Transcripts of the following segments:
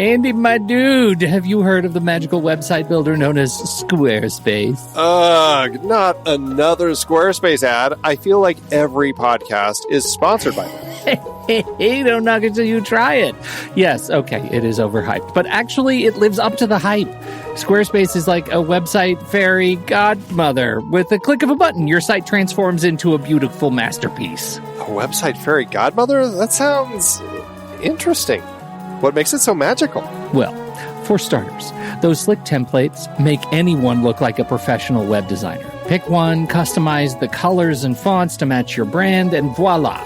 Andy, my dude, have you heard of the magical website builder known as Squarespace? Ugh, not another Squarespace ad. I feel like every podcast is sponsored by them. Hey, don't knock it till you try it. Yes, okay, it is overhyped, but actually it lives up to the hype. Squarespace is like a website fairy godmother. With a click of a button, your site transforms into a beautiful masterpiece. A website fairy godmother? That sounds interesting. What makes it so magical? Well, for starters, those slick templates make anyone look like a professional web designer. Pick one, customize the colors and fonts to match your brand, and voila.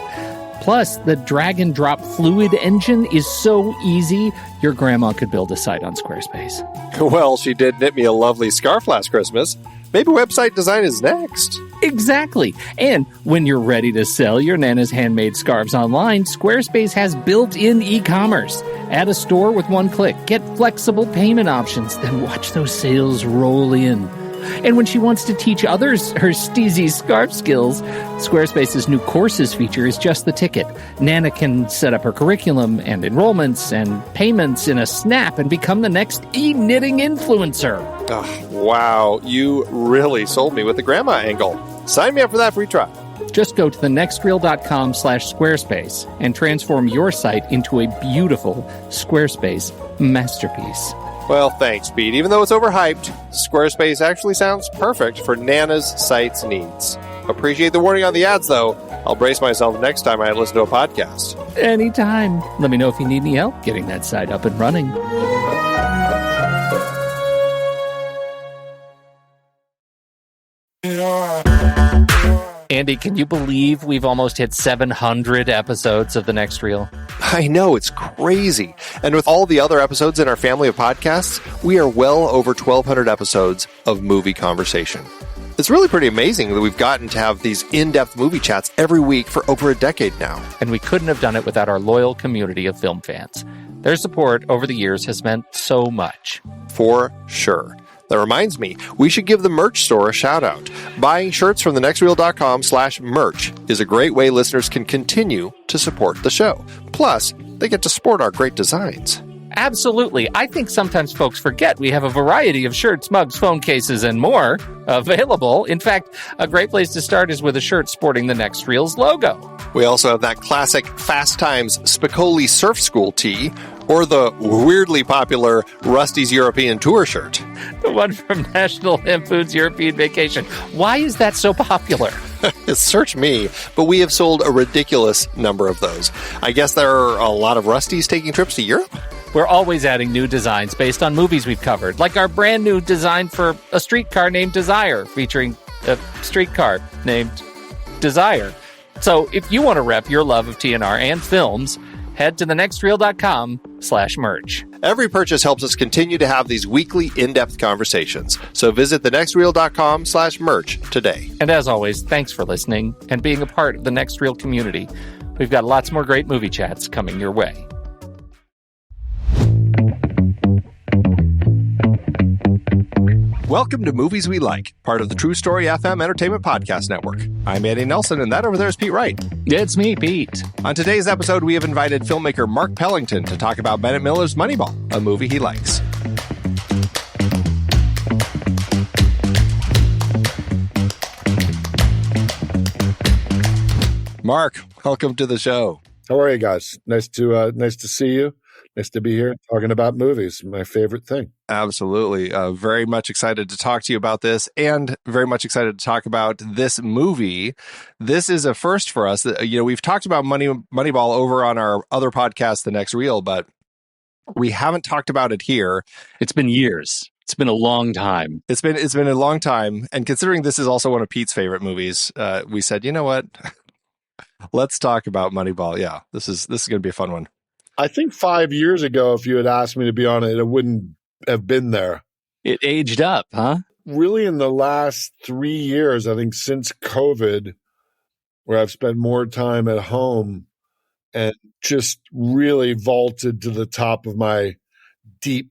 Plus, the drag-and-drop fluid engine is so easy, your grandma could build a site on Squarespace. Well, she did knit me a lovely scarf last Christmas. Maybe website design is next. Exactly. And when you're ready to sell your Nana's handmade scarves online, Squarespace has built-in e-commerce. Add a store with one click. Get flexible payment options. Then watch those sales roll in. And when she wants to teach others her steezy scarf skills, Squarespace's new courses feature is just the ticket. Nana can set up her curriculum and enrollments and payments in a snap and become the next e-knitting influencer. Oh, wow, you really sold me with the grandma angle. Sign me up for that free trial. Just go to thenextreel.com/Squarespace and transform your site into a beautiful Squarespace masterpiece. Well, thanks, Pete. Even though it's overhyped, Squarespace actually sounds perfect for Nana's site's needs. Appreciate the warning on the ads, though. I'll brace myself next time I listen to a podcast. Anytime. Let me know if you need any help getting that site up and running. Andy, can you believe we've almost hit 700 episodes of The Next Reel? I know, it's crazy. And with all the other episodes in our family of podcasts, we are well over 1,200 episodes of movie conversation. It's really pretty amazing that we've gotten to have these in-depth movie chats every week for over a decade now. And we couldn't have done it without our loyal community of film fans. Their support over the years has meant so much. For sure. That reminds me, we should give the merch store a shout out. Buying shirts from thenextreel.com/merch is a great way listeners can continue to support the show. Plus, they get to sport our great designs. Absolutely. I think sometimes folks forget we have a variety of shirts, mugs, phone cases, and more available. In fact, a great place to start is with a shirt sporting the Next Reel's logo. We also have that classic Fast Times Spicoli Surf School tee, or the weirdly popular Rusty's European Tour shirt. The one from National Lampoon's European Vacation. Why is that so popular? Search me, but we have sold a ridiculous number of those. I guess there are a lot of Rustys taking trips to Europe? We're always adding new designs based on movies we've covered, like our brand new design for a streetcar named Desire, featuring a streetcar named Desire. So if you want to rep your love of TNR and films, head to thenextreel.com/merch. Every purchase helps us continue to have these weekly in-depth conversations. So visit thenextreel.com/merch today. And as always, thanks for listening and being a part of the Next Reel community. We've got lots more great movie chats coming your way. Welcome to Movies We Like, part of the True Story FM Entertainment Podcast Network. I'm Andy Nelson, and that over there is Pete Wright. It's me, Pete. On today's episode, we have invited filmmaker Mark Pellington to talk about Bennett Miller's Moneyball, a movie he likes. Mark, welcome to the show. How are you guys? Nice to see you. Nice to be here talking about movies, my favorite thing. Absolutely. Very much excited to talk to you about this, and very much excited to talk about this movie. This is a first for us. We've talked about Moneyball over on our other podcast, The Next Reel, but we haven't talked about it here. It's been years. It's been a long time. It's been a long time. And considering this is also one of Pete's favorite movies, we said, you know what? Let's talk about Moneyball. Yeah, this is going to be a fun one. I think 5 years ago, if you had asked me to be on it, it wouldn't have been there. It aged up, huh? Really, in the last 3 years, I think since COVID, where I've spent more time at home and just really vaulted to the top of my deep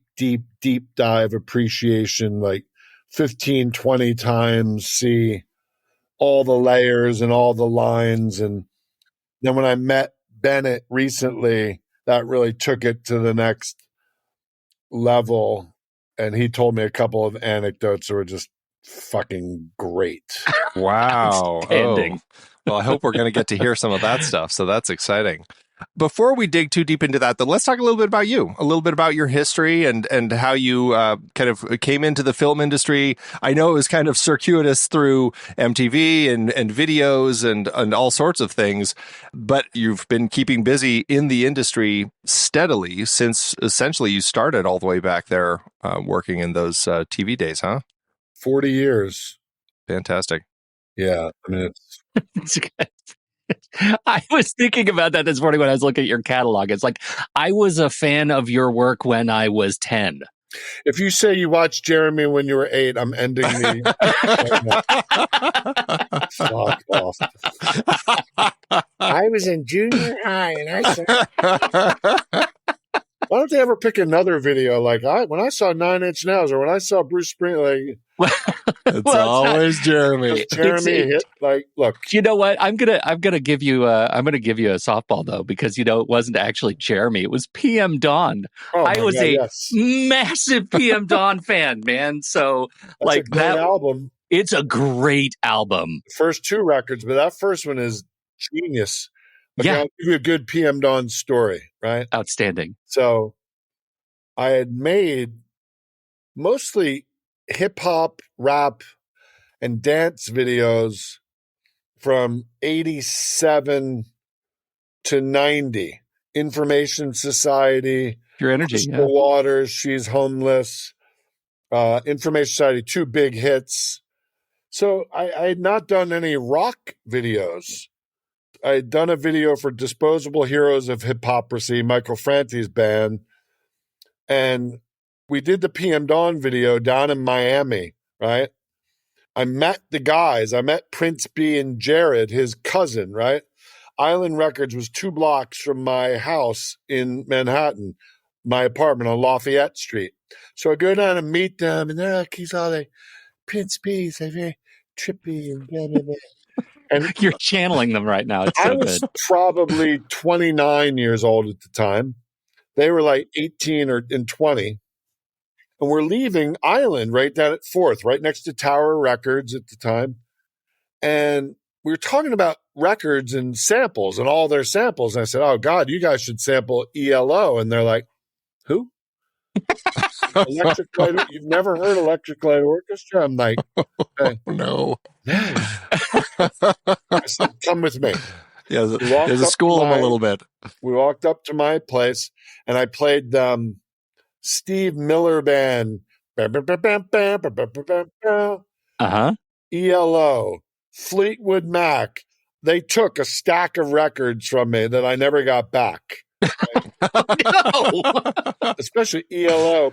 dive appreciation, like 15, 20 times, see all the layers and all the lines. And then when I met Bennett recently, that really took it to the next level. And he told me a couple of anecdotes that were just fucking great. Wow. Outstanding. Oh. Well, I hope we're going to get to hear some of that stuff. So that's exciting. Before we dig too deep into that, though, let's talk a little bit about you, a little bit about your history and how you kind of came into the film industry. I know it was kind of circuitous through MTV and videos and all sorts of things, but you've been keeping busy in the industry steadily since essentially you started all the way back there working in those TV days, huh? 40 years. Fantastic. Yeah. I mean, It's I was thinking about that this morning when I was looking at your catalog. It's like, I was a fan of your work when I was 10. if you say you watched Jeremy when you were 8, I'm ending the. Fuck off. I was in junior high and I said. Why don't they ever pick another video like when I saw 9 Inch Nails or when I saw Bruce Springsteen? It's always Jeremy. Jeremy hit look. You know what? I'm gonna give you a softball though, because it wasn't actually Jeremy. It was PM Dawn. I was a massive PM Dawn fan, man. So that's a great album. It's a great album. The first 2 records, but that first one is genius. Okay, I'll give you a good PM Dawn story, right? Outstanding. So I had made mostly hip hop, rap, and dance videos from 87 to 90. Information Society, Your Energy, Waters, She's Homeless, Information Society, 2 big hits. So I had not done any rock videos. I had done a video for Disposable Heroes of Hypocrisy, Michael Franti's band, and we did the PM Dawn video down in Miami, right? I met the guys. I met Prince B and Jared, his cousin, right? Island Records was 2 blocks from my house in Manhattan, my apartment on Lafayette Street. So I go down and meet them, and they're like, he's all like, Prince B, he's like very trippy and blah, blah, blah. And you're channeling them right now. It's so I was good. probably 29 years old at the time. They were like 18 and 20. And we're leaving Island right down at 4th, right next to Tower Records at the time. And we were talking about records and samples and all their samples. And I said, oh, God, you guys should sample ELO. And they're like, who? Electric Light. You've never heard Electric Light Orchestra? I'm like, hey, no. I said, come with me. Yeah, there's a school them a little bit. We walked up to my place and I played Steve Miller Band. ELO, Fleetwood Mac. They took a stack of records from me that I never got back. No. Especially ELO.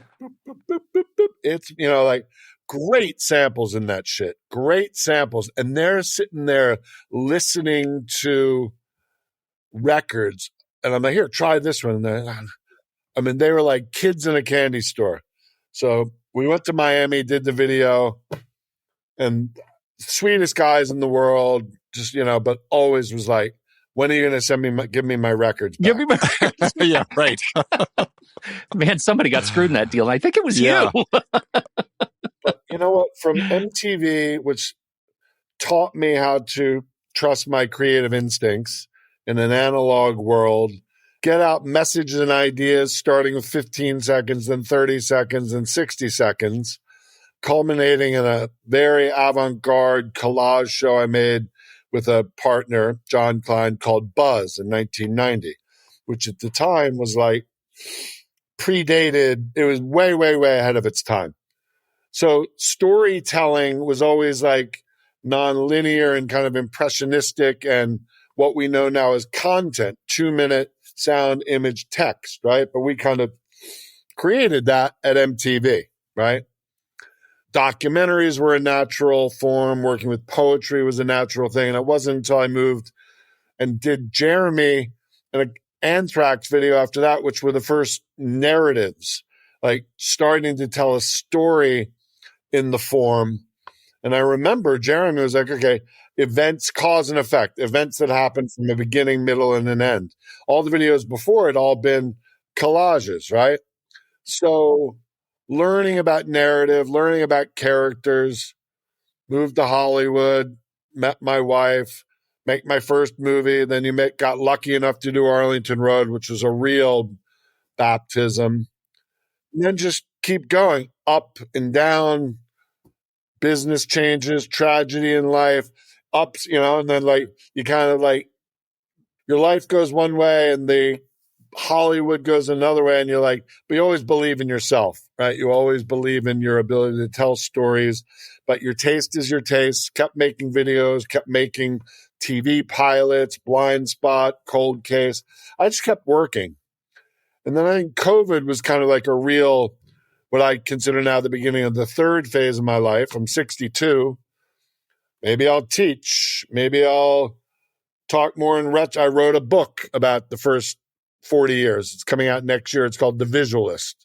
It's, like great samples in that shit. Great samples. And they're sitting there listening to records. And I'm like, here, try this one. I mean, they were like kids in a candy store. So we went to Miami, did the video, and sweetest guys in the world, just, but always was like, when are you going to give me my records back? Give me my records. Yeah, right. Man, somebody got screwed in that deal. And I think it was you. But you know what? From MTV, which taught me how to trust my creative instincts in an analog world, get out messages and ideas starting with 15 seconds, then 30 seconds, and 60 seconds, culminating in a very avant-garde collage show I made with a partner, John Klein, called Buzz in 1990, which at the time was like predated. It was way, way, way ahead of its time. So storytelling was always like nonlinear and kind of impressionistic and what we know now as content, 2-minute sound, image, text, right? But we kind of created that at MTV, right? Documentaries were a natural form. Working with poetry was a natural thing. And it wasn't until I moved and did Jeremy and an Anthrax video after that, which were the first narratives, like starting to tell a story in the form. And I remember Jeremy was like, okay, events, cause and effect, events that happen from a beginning, middle, and an end. All the videos before had all been collages, right? So learning about narrative, learning about characters, moved to Hollywood, met my wife, make my first movie. Then got lucky enough to do Arlington Road, which was a real baptism. And then just keep going up and down, business changes, tragedy in life, ups, and then like you kind of like your life goes one way and the Hollywood goes another way, and you're like, but you always believe in yourself, right? You always believe in your ability to tell stories, but your taste is your taste. Kept making videos, kept making TV pilots, Blind Spot, Cold Case. I just kept working. And then I think COVID was kind of like a real, what I consider now the beginning of the third phase of my life. I'm 62. Maybe I'll teach. Maybe I'll talk more in I wrote a book about the first 40 years. It's coming out next year. It's called The Visualist.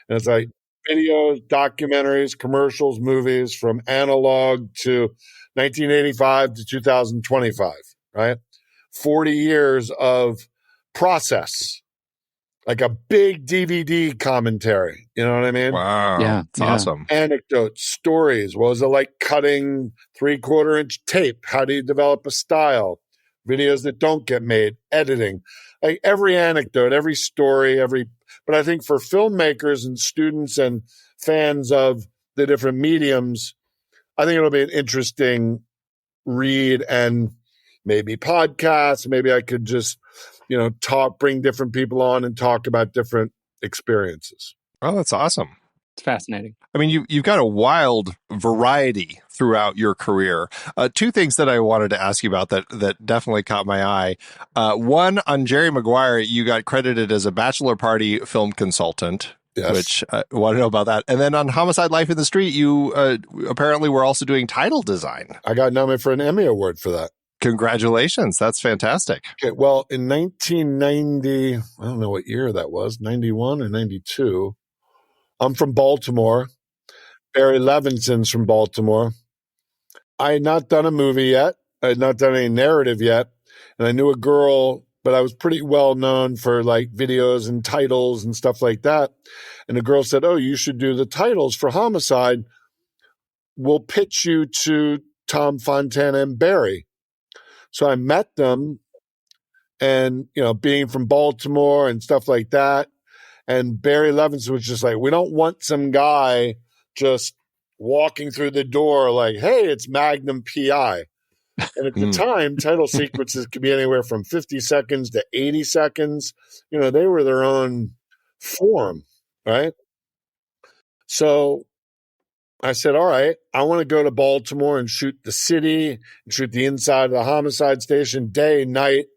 And it's like videos, documentaries, commercials, movies from analog to 1985 to 2025, right? 40 years of process, like a big DVD commentary. You know what I mean? Wow. Yeah, It's awesome. Anecdotes, stories. What was it like cutting 3/4-inch tape? How do you develop a style? Videos that don't get made, editing, like every anecdote, every story, but I think for filmmakers and students and fans of the different mediums, I think it'll be an interesting read and maybe podcast. Maybe I could just, bring different people on and talk about different experiences. Oh, that's awesome. It's fascinating. I mean, you've got a wild variety throughout your career. Two things that I wanted to ask you about that definitely caught my eye. One, on Jerry Maguire, you got credited as a bachelor party film consultant, Yes. which I want to know about that. And then on Homicide: Life in the Street, you apparently were also doing title design. I got nominated for an Emmy Award for that. Congratulations. That's fantastic. Okay, well, in 1990, I don't know what year that was, 91 or 92. I'm from Baltimore. Barry Levinson's from Baltimore. I had not done a movie yet. I had not done any narrative yet. And I knew a girl, but I was pretty well known for like videos and titles and stuff like that. And the girl said, "Oh, you should do the titles for Homicide. We'll pitch you to Tom Fontana and Barry." So I met them, and, being from Baltimore and stuff like that. And Barry Levinson was just like, we don't want some guy just walking through the door like, hey, it's Magnum PI. And at the time, title sequences could be anywhere from 50 seconds to 80 seconds. They were their own form, right? So I said, all right, I want to go to Baltimore and shoot the city and shoot the inside of the Homicide station, day, night,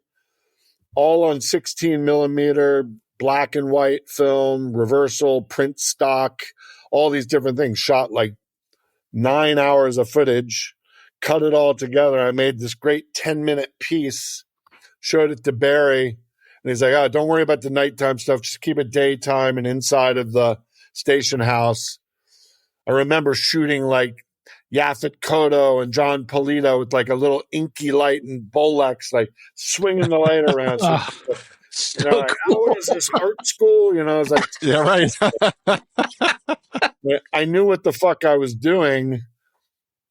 all on 16 millimeter, black and white film, reversal, print stock, all these different things, shot like 9 hours of footage, cut it all together. I made this great 10-minute piece, showed it to Barry, and he's like, "Oh, don't worry about the nighttime stuff. Just keep it daytime and inside of the station house." I remember shooting like Yaphet Kotto and John Polito with like a little inky light and Bolex, like swinging the light around. So, like, cool. what is this, art school? I was like, Yeah, right. I knew what the fuck I was doing.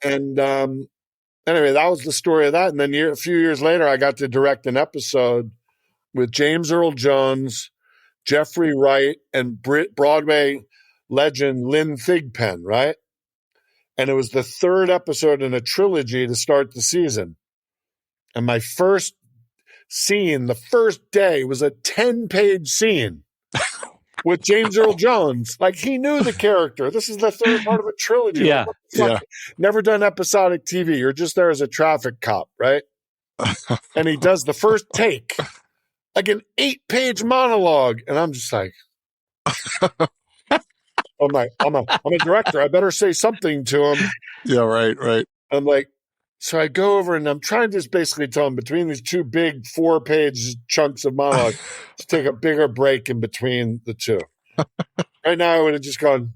And anyway, that was the story of that. And then a few years later, I got to direct an episode with James Earl Jones, Jeffrey Wright, and Broadway legend Lynn Thigpen, right? And it was the third episode in a trilogy to start the season. And my first scene, the first day, was a 10-page scene with James Earl Jones. Like, he knew the character. This is the third part of a trilogy. Yeah. Like, what the fuck? Yeah. Never done episodic TV. You're just there as a traffic cop, right? And he does the first take, like an 8-page monologue. And I'm just like, I'm a director. I better say something to him. Yeah, right. I'm like, so I go over and I'm trying to just basically tell him, between these two big 4-page chunks of monologue, to take a bigger break in between the two. Right now, I would have just gone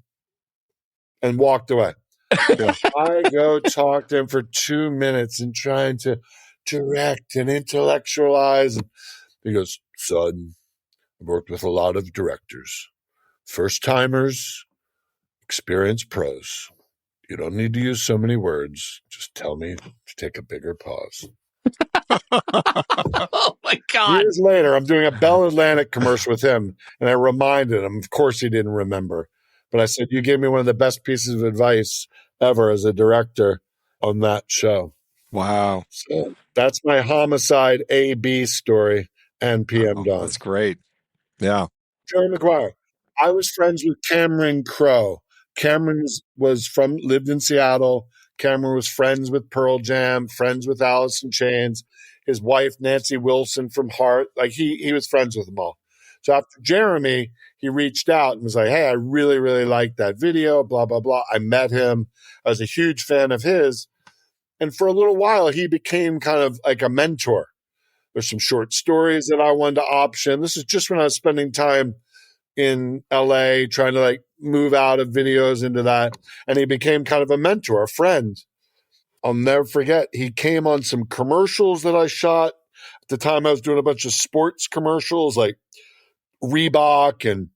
and walked away. Yeah. I go talk to him for 2 minutes and trying to direct and intellectualize. And he goes, "Son, I've worked with a lot of directors. First timers experience pros. You don't need to use so many words. Just tell me to take a bigger pause. Oh my God. Years later, I'm doing a Bell Atlantic commercial with him, and I reminded him. Of course, he didn't remember. But I said, you gave me one of the best pieces of advice ever as a director on that show. Wow. So that's my Homicide A-B story and PM Dawn. That's great. Yeah. Jerry Maguire. I was friends with Cameron Crowe. Cameron lived in Seattle. Cameron was friends with Pearl Jam, friends with Alice in Chains. His wife, Nancy Wilson from Heart. Like he was friends with them all. So after Jeremy, he reached out and was like, hey, I really, really like that video, blah, blah, blah. I met him. I was a huge fan of his. And for a little while, he became kind of like a mentor. There's some short stories that I wanted to option. This is just when I was spending time in LA trying to like move out of videos into that. And he became kind of a mentor, a friend. I'll never forget. He came on some commercials that I shot. At the time, I was doing a bunch of sports commercials like Reebok and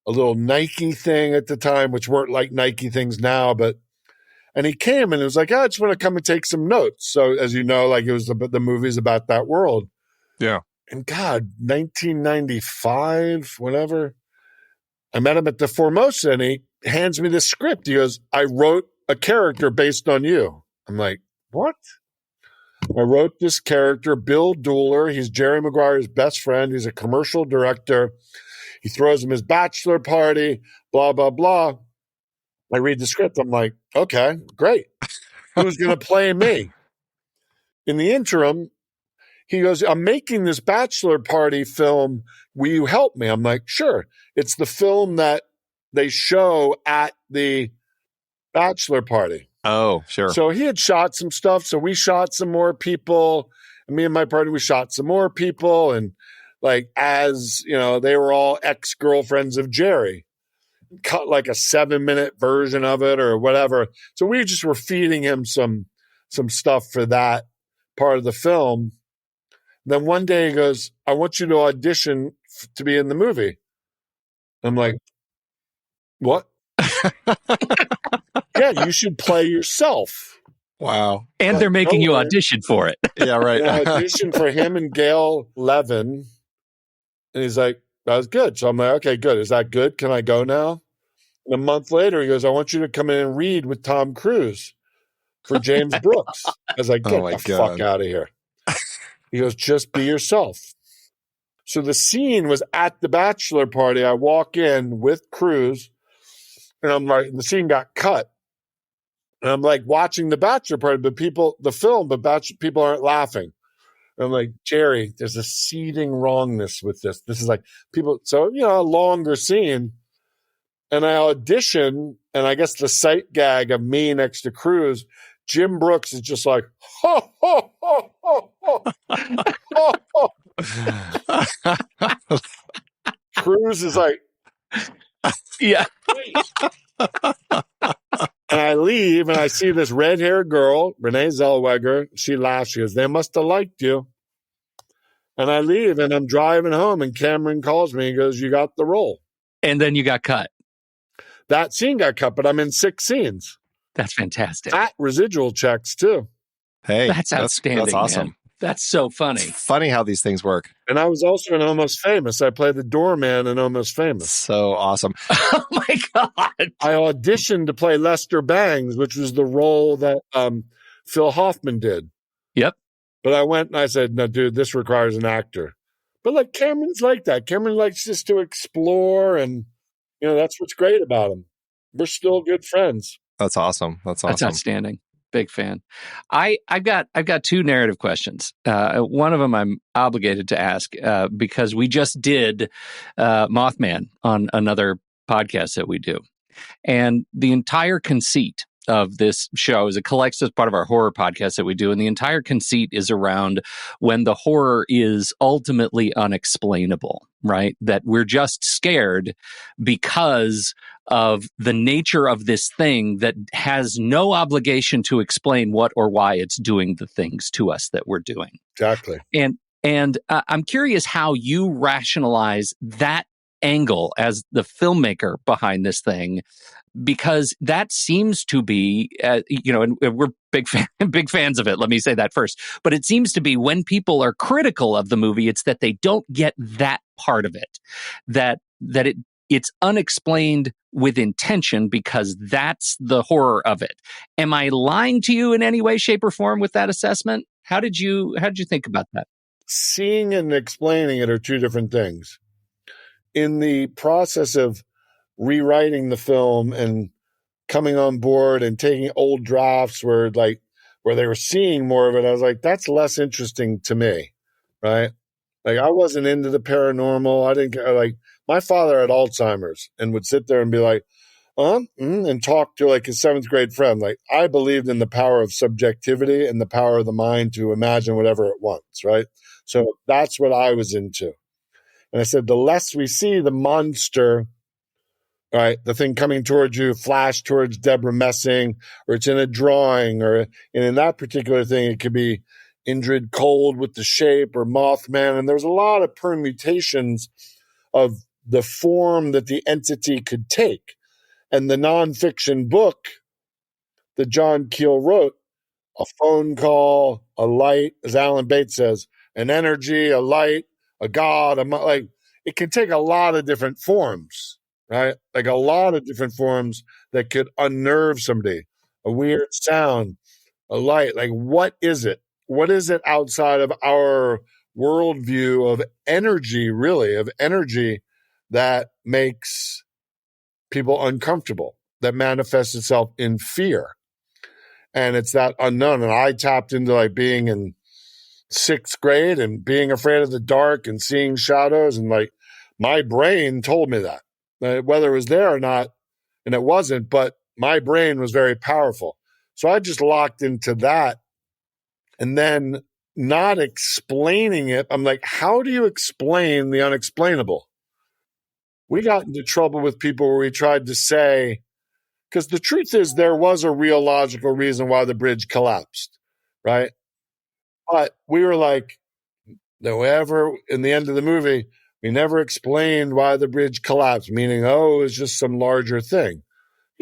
a little Nike thing at the time, which weren't like Nike things now, and he came and it was like, I just want to come and take some notes. So as you know, like it was the movies about that world. Yeah. And God, 1995, whatever. I met him at the Formosa and he hands me this script. He goes, I wrote a character based on you. I'm like, what? I wrote this character, Bill Dooler. He's Jerry Maguire's best friend. He's a commercial director. He throws him his bachelor party, blah, blah, blah. I read the script. I'm like, okay, great. Who's going to play me? In the interim, he goes, I'm making this bachelor party film. Will you help me? I'm like, sure. It's the film that they show at the bachelor party. Oh, sure. So he had shot some stuff. So we shot some more people. And me and my partner, we shot some more people. And like, as you know, they were all ex-girlfriends of Jerry. Cut like a 7-minute version of it or whatever. So we just were feeding him some stuff for that part of the film. Then one day he goes, I want you to audition to be in the movie. I'm like, what? Yeah, you should play yourself. Wow. And Like, they're making you nowhere. audition for it. Yeah, right. I auditioned for him and Gail Levin. And he's like, that was good. So I'm like, okay, good. Is that good? Can I go now? And a month later, he goes, I want you to come in and read with Tom Cruise for James Brooks. I was like, get the fuck out of here. He goes, just be yourself. So the scene was at the bachelor party. I walk in with Cruise, and I'm like, the scene got cut. And I'm like watching the bachelor party, but people aren't laughing. And I'm like, Jerry, there's a seething wrongness with this. This is like people, so, you know, a longer scene. And I audition, and I guess the sight gag of me next to Cruise, Jim Brooks is just like, ho, ho, ho, ho, ho, ho, ho. Cruise is like, Yeah. and I leave, and I see this red-haired girl, Renee Zellweger. She laughs. She goes, they must have liked you. And I leave, and I'm driving home, and Cameron calls me and goes, you got the role. And then you got cut. That scene got cut, but I'm in 6 scenes. That's fantastic. At residual checks, too. Hey, That's outstanding. That's awesome. Man. That's so funny. It's funny how these things work. And I was also in Almost Famous. I played the doorman in Almost Famous. So awesome. Oh my God. I auditioned to play Lester Bangs, which was the role that Phil Hoffman did. Yep. But I went and I said, no, dude, this requires an actor. But like Cameron's like that. Cameron likes just to explore, and you know, that's what's great about him. We're still good friends. That's awesome. That's awesome. That's outstanding. Big fan. I've got 2 narrative questions. One of them I'm obligated to ask because we just did Mothman on another podcast that we do. And the entire conceit of this show is it collects as part of our horror podcast that we do. And the entire conceit is around when the horror is ultimately unexplainable, right? That we're just scared because of the nature of this thing that has no obligation to explain what or why it's doing the things to us that we're doing. Exactly. And I'm curious how you rationalize that angle as the filmmaker behind this thing, because that seems to be, and we're big fans of it. Let me say that first. But it seems to be when people are critical of the movie, it's that they don't get that part of it, it's unexplained with intention, because that's the horror of it. Am I lying to you in any way, shape, or form with that assessment? How did you think about that? Seeing and explaining it are two different things. In the process of rewriting the film and coming on board and taking old drafts where they were seeing more of it, I was like, that's less interesting to me, right? Like, I wasn't into the paranormal. I didn't like, my father had Alzheimer's and would sit there and be like, and talk to like his 7th grade friend. Like, I believed in the power of subjectivity and the power of the mind to imagine whatever it wants, right? So that's what I was into. And I said, the less we see the monster, right, the thing coming towards you, flash towards Deborah Messing, or it's in a drawing, and in that particular thing, it could be Indrid Cold with the shape, or Mothman. And there's a lot of permutations of the form that the entity could take. And the nonfiction book that John Keel wrote, a phone call, a light, as Alan Bates says, an energy, a light, a god, like, it can take a lot of different forms, right? Like, a lot of different forms that could unnerve somebody. A weird sound, a light. Like, what is it? What is it outside of our worldview of energy, really, that makes people uncomfortable, that manifests itself in fear? And it's that unknown. And I tapped into like being in 6th grade and being afraid of the dark and seeing shadows. And like, my brain told me that, whether it was there or not, and it wasn't, but my brain was very powerful. So I just locked into that. And then, not explaining it, I'm like, how do you explain the unexplainable? We got into trouble with people where we tried to say, because the truth is there was a real logical reason why the bridge collapsed, right? But we were like, whoever, in the end of the movie, we never explained why the bridge collapsed, meaning, it was just some larger thing.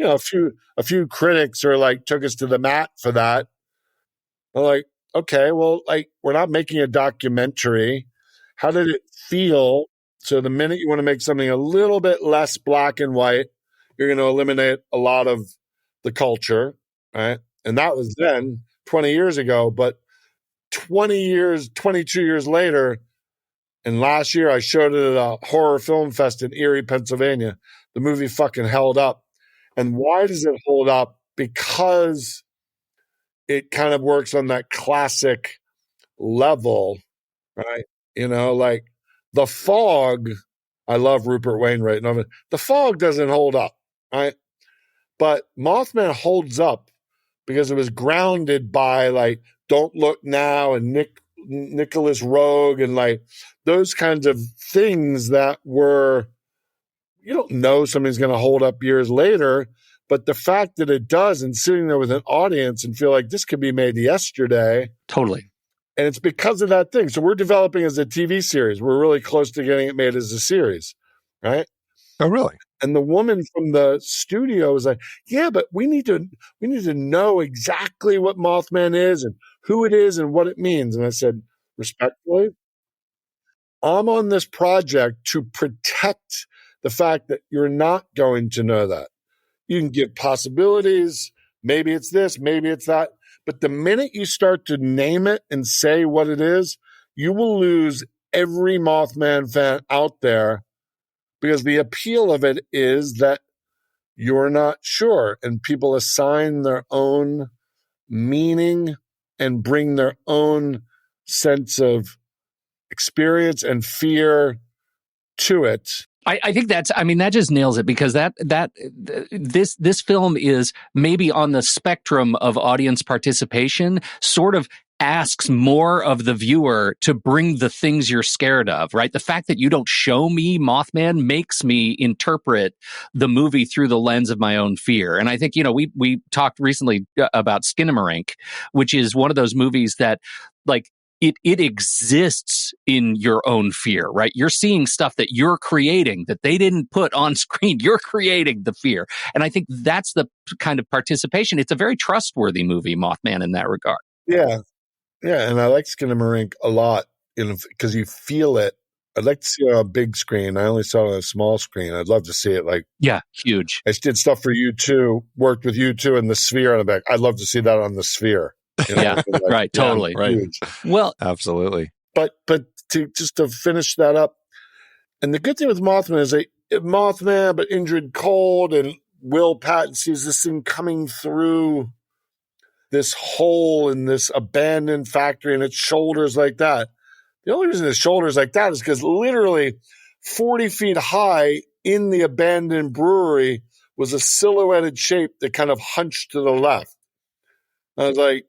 A few critics are like, took us to the mat for that. I'm like, okay, well, like, we're not making a documentary. How did it feel? So the minute you want to make something a little bit less black and white, you're going to eliminate a lot of the culture, right? And that was then 20 years ago, but 22 years later, and last year I showed it at a horror film fest in Erie, Pennsylvania. The movie fucking held up. And why does it hold up? Because it kind of works on that classic level, right? Like The Fog. I love Rupert Wainwright. The Fog doesn't hold up, right? But Mothman holds up because it was grounded by like Don't Look Now and Nicholas Roeg and like those kinds of things that were, you don't know something's going to hold up years later, but the fact that it does, and sitting there with an audience and feel like this could be made yesterday. Totally. And it's because of that thing. So we're developing as a TV series. We're really close to getting it made as a series, right? Oh, really? And the woman from the studio was like, yeah, but we need to know exactly what Mothman is and who it is and what it means. And I said, respectfully, I'm on this project to protect the fact that you're not going to know that. You can give possibilities. Maybe it's this, maybe it's that. But the minute you start to name it and say what it is, you will lose every Mothman fan out there, because the appeal of it is that you're not sure, and people assign their own meaning and bring their own sense of experience and fear to it. I think that just nails it, because this film is maybe on the spectrum of audience participation, sort of asks more of the viewer to bring the things you're scared of, right? The fact that you don't show me Mothman makes me interpret the movie through the lens of my own fear. And I think, we talked recently about Skinamarink, which is one of those movies that, like, it exists in your own fear, right? You're seeing stuff that you're creating that they didn't put on screen. You're creating the fear. And I think that's the kind of participation. It's a very trustworthy movie, Mothman, in that regard. Yeah. Yeah. And I like Skinamarink a lot, because you feel it. I'd like to see it on a big screen. I only saw it on a small screen. I'd love to see it Huge. I did stuff for U2, worked with U2 in the Sphere on the back. I'd love to see that on the Sphere. Right, totally. Right. Well, absolutely. But to finish that up, and the good thing with Mothman is Mothman, but Indrid Cold, and Will Patton sees this thing coming through this hole in this abandoned factory, and its shoulders like that. The only reason his shoulders like that is because literally 40 feet high in the abandoned brewery was a silhouetted shape that kind of hunched to the left. I was like,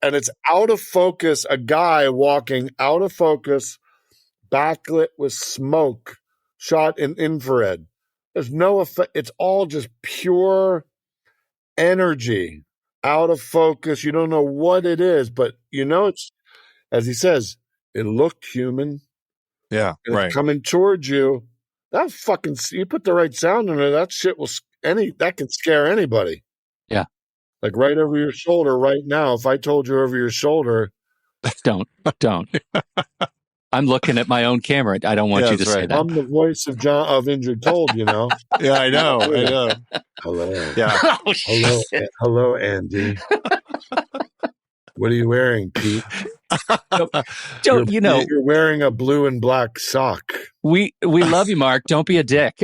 and it's out of focus, a guy walking out of focus, backlit with smoke, shot in infrared. There's no effect. It's all just pure energy, out of focus. You don't know what it is, but it's, as he says, it looked human. Yeah, right. It's coming towards you. That fucking, you put the right sound in it, that shit that can scare anybody. Yeah. Like right over your shoulder right now. If I told you over your shoulder. Don't. I'm looking at my own camera. I don't want you to say that. I'm the voice of Indrid Cold, Yeah, I know. Hello. Yeah. Oh, Hello, Andy. What are you wearing, Pete? You're wearing a blue and black sock. We love you, Mark. Don't be a dick.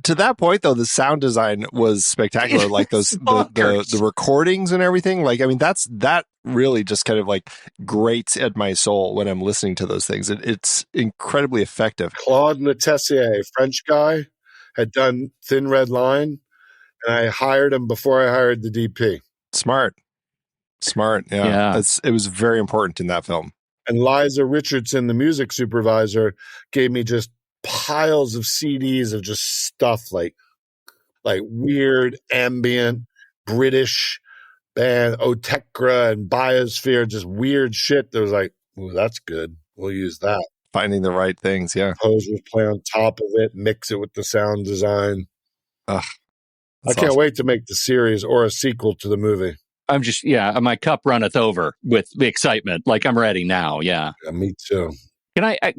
To that point, though, the sound design was spectacular. Like the recordings and everything. Like, I mean, that really just kind of like grates at my soul when I'm listening to those things. It's incredibly effective. Claude Letessier, French guy, had done Thin Red Line, and I hired him before I hired the DP. Smart. Yeah. It was very important in that film. And Liza Richardson, the music supervisor, gave me just piles of CDs of just stuff like weird ambient British band, Otekra and Biosphere, just weird shit that was like, ooh, that's good. We'll use that. Finding the right things, yeah. Composers play on top of it, mix it with the sound design. I can't wait to make the series or a sequel to the movie. I'm just, my cup runneth over with the excitement. Like, I'm ready now. Yeah. Me too. I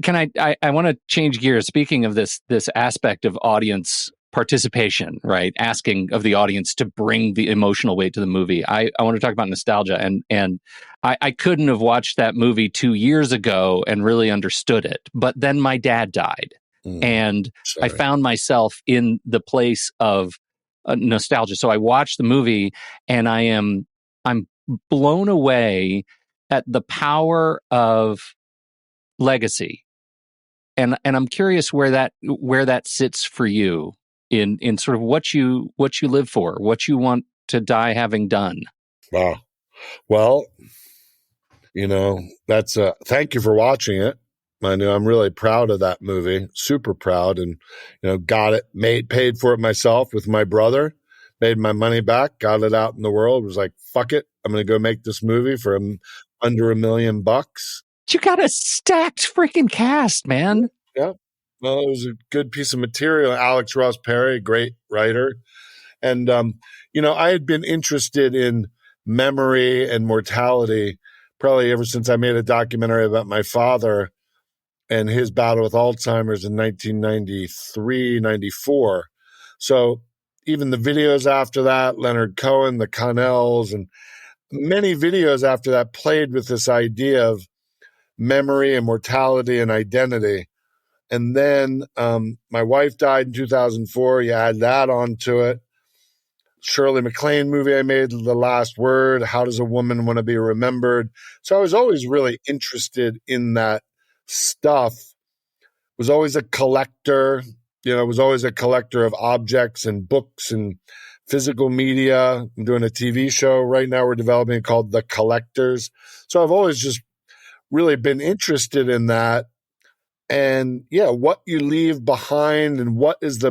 want to change gears. Speaking of this aspect of audience participation, right? Asking of the audience to bring the emotional weight to the movie. I want to talk about nostalgia, and I couldn't have watched that movie 2 years ago and really understood it. But then my dad died, and I found myself in the place of nostalgia. So I watched the movie, and I'm blown away at the power of legacy, and I'm curious where that sits for you in sort of what you live for, what you want to die having done. Wow. Well, that's thank you for watching it. I'm really proud of that movie, super proud, and got it paid for it myself with my brother, made my money back, got it out in the world, was like, fuck it, I'm going to go make this movie for under $1 million. You got a stacked freaking cast, man. Yeah. Well, it was a good piece of material. Alex Ross Perry, great writer. And, I had been interested in memory and mortality probably ever since I made a documentary about my father and his battle with Alzheimer's in 1993, 94. So even the videos after that, Leonard Cohen, the Connells, and many videos after that played with this idea of memory and mortality and identity. And then my wife died in 2004. You add that onto it. Shirley MacLaine movie I made, The Last Word, How Does a Woman Want to Be Remembered? So I was always really interested in that stuff. Was always a collector, was always a collector of objects and books and physical media. I'm doing a TV show right now we're developing called The Collectors. So I've always just really been interested in that. And what you leave behind and what is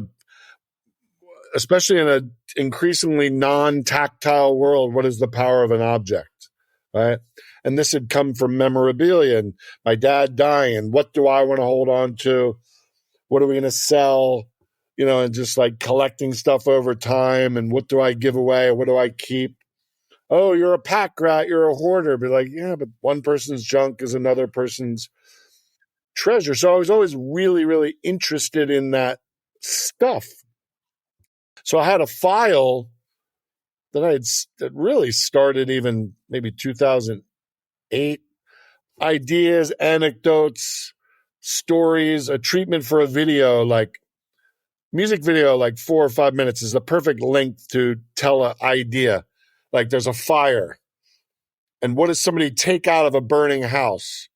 especially in increasingly non-tactile world, what is the power of an object, right? And this had come from memorabilia and my dad dying. And what do I want to hold on to? What are we going to sell? And just like collecting stuff over time. And what do I give away? What do I keep? Oh, you're a pack rat. You're a hoarder. But like, yeah, but one person's junk is another person's treasure. So I was always really, really interested in that stuff. So I had a file that really started even maybe 2008. Ideas, anecdotes, stories, a treatment for a video, like music video, like 4 or 5 minutes is the perfect length to tell an idea. Like there's a fire. And what does somebody take out of a burning house?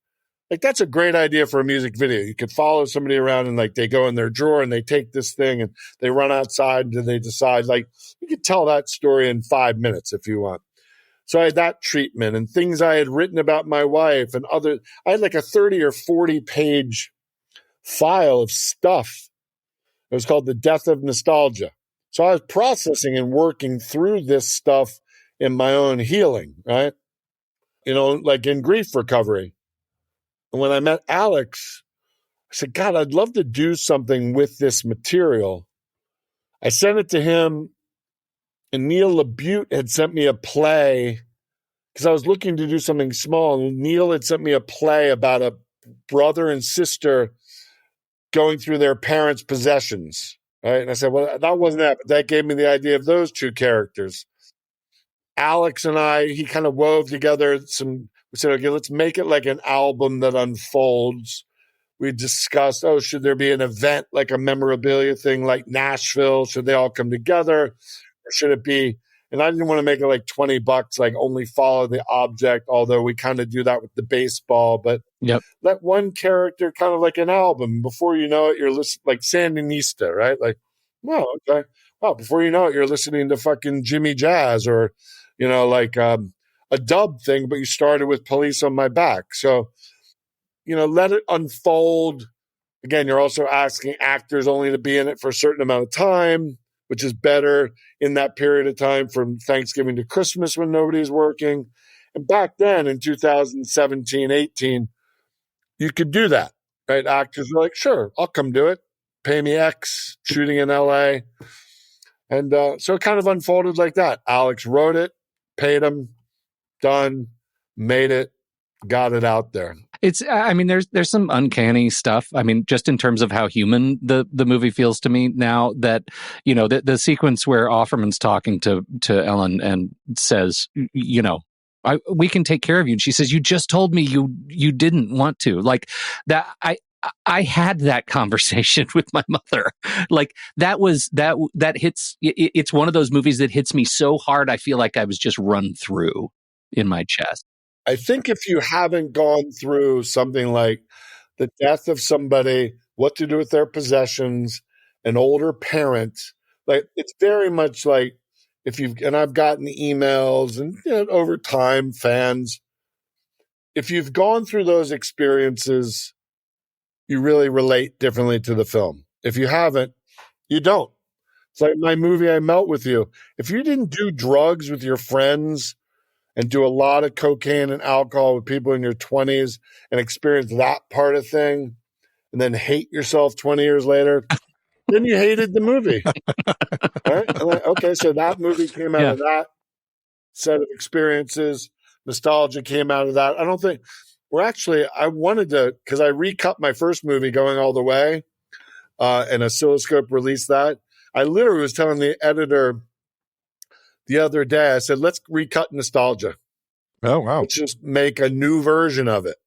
Like that's a great idea for a music video. You could follow somebody around and like they go in their drawer and they take this thing and they run outside and they decide, like, you could tell that story in 5 minutes if you want. So I had that treatment and things I had written about my wife and I had like a 30 or 40 page file of stuff. It was called The Death of Nostalgia. So I was processing and working through this stuff in my own healing, right? Like in grief recovery. And when I met Alex, I said, God, I'd love to do something with this material. I sent it to him, and Neil LaBute had sent me a play because I was looking to do something small. And Neil had sent me a play about a brother and sister going through their parents' possessions, right? And I said, well, that wasn't that, but that gave me the idea of those two characters. Alex and he kind of wove together we said, okay, let's make it like an album that unfolds. We discussed, should there be an event, like a memorabilia thing like Nashville? Should they all come together? Or should it be, and I didn't want to make it like $20, like only follow the object, although we kind of do that with the baseball, but let one character kind of like an album. Before you know it, you're listening, like Sandinista, right? Like, well, okay. Well, before you know it, you're listening to fucking Jimmy Jazz or, like a dub thing, but you started with Police on My Back. So, let it unfold. Again, you're also asking actors only to be in it for a certain amount of time, which is better in that period of time from Thanksgiving to Christmas when nobody's working. And back then in 2017, 18, you could do that, right? Actors were like, sure, I'll come do it. Pay me X, shooting in LA. And so it kind of unfolded like that. Alex wrote it, paid him, done, made it, got it out there. There's some uncanny stuff. I mean, just in terms of how human the movie feels to me now that, the sequence where Offerman's talking to Ellen and says, we can take care of you. And she says, you just told me you didn't want to. Like that, I had that conversation with my mother. Like that hits, it's one of those movies that hits me so hard. I feel like I was just run through in my chest. I think if you haven't gone through something like the death of somebody, what to do with their possessions, an older parent, like it's very much like and I've gotten emails and over time, fans, if you've gone through those experiences, you really relate differently to the film. If you haven't, you don't. It's like my movie, I Melt With You. If you didn't do drugs with your friends and do a lot of cocaine and alcohol with people in your 20s and experience that part of thing and then hate yourself 20 years later, then you hated the movie. Right? Okay, so that movie came out of that set of experiences. Nostalgia came out of that. I don't think I wanted to, because I recut my first movie, Going All the Way, and Oscilloscope released that. I literally was telling the editor the other day, I said, let's recut Nostalgia. Oh, wow. Let's just make a new version of it.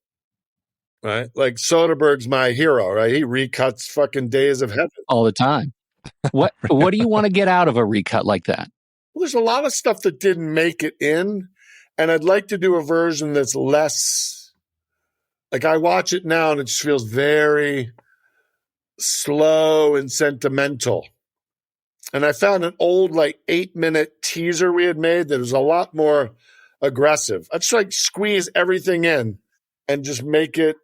Right? Like Soderbergh's my hero, right? He recuts fucking Days of Heaven all the time. What do you want to get out of a recut like that? Well, there's a lot of stuff that didn't make it in, and I'd like to do a version that's less, like I watch it now and it just feels very slow and sentimental. And I found an old, like 8-minute teaser we had made that was a lot more aggressive. I just like squeeze everything in and just make it,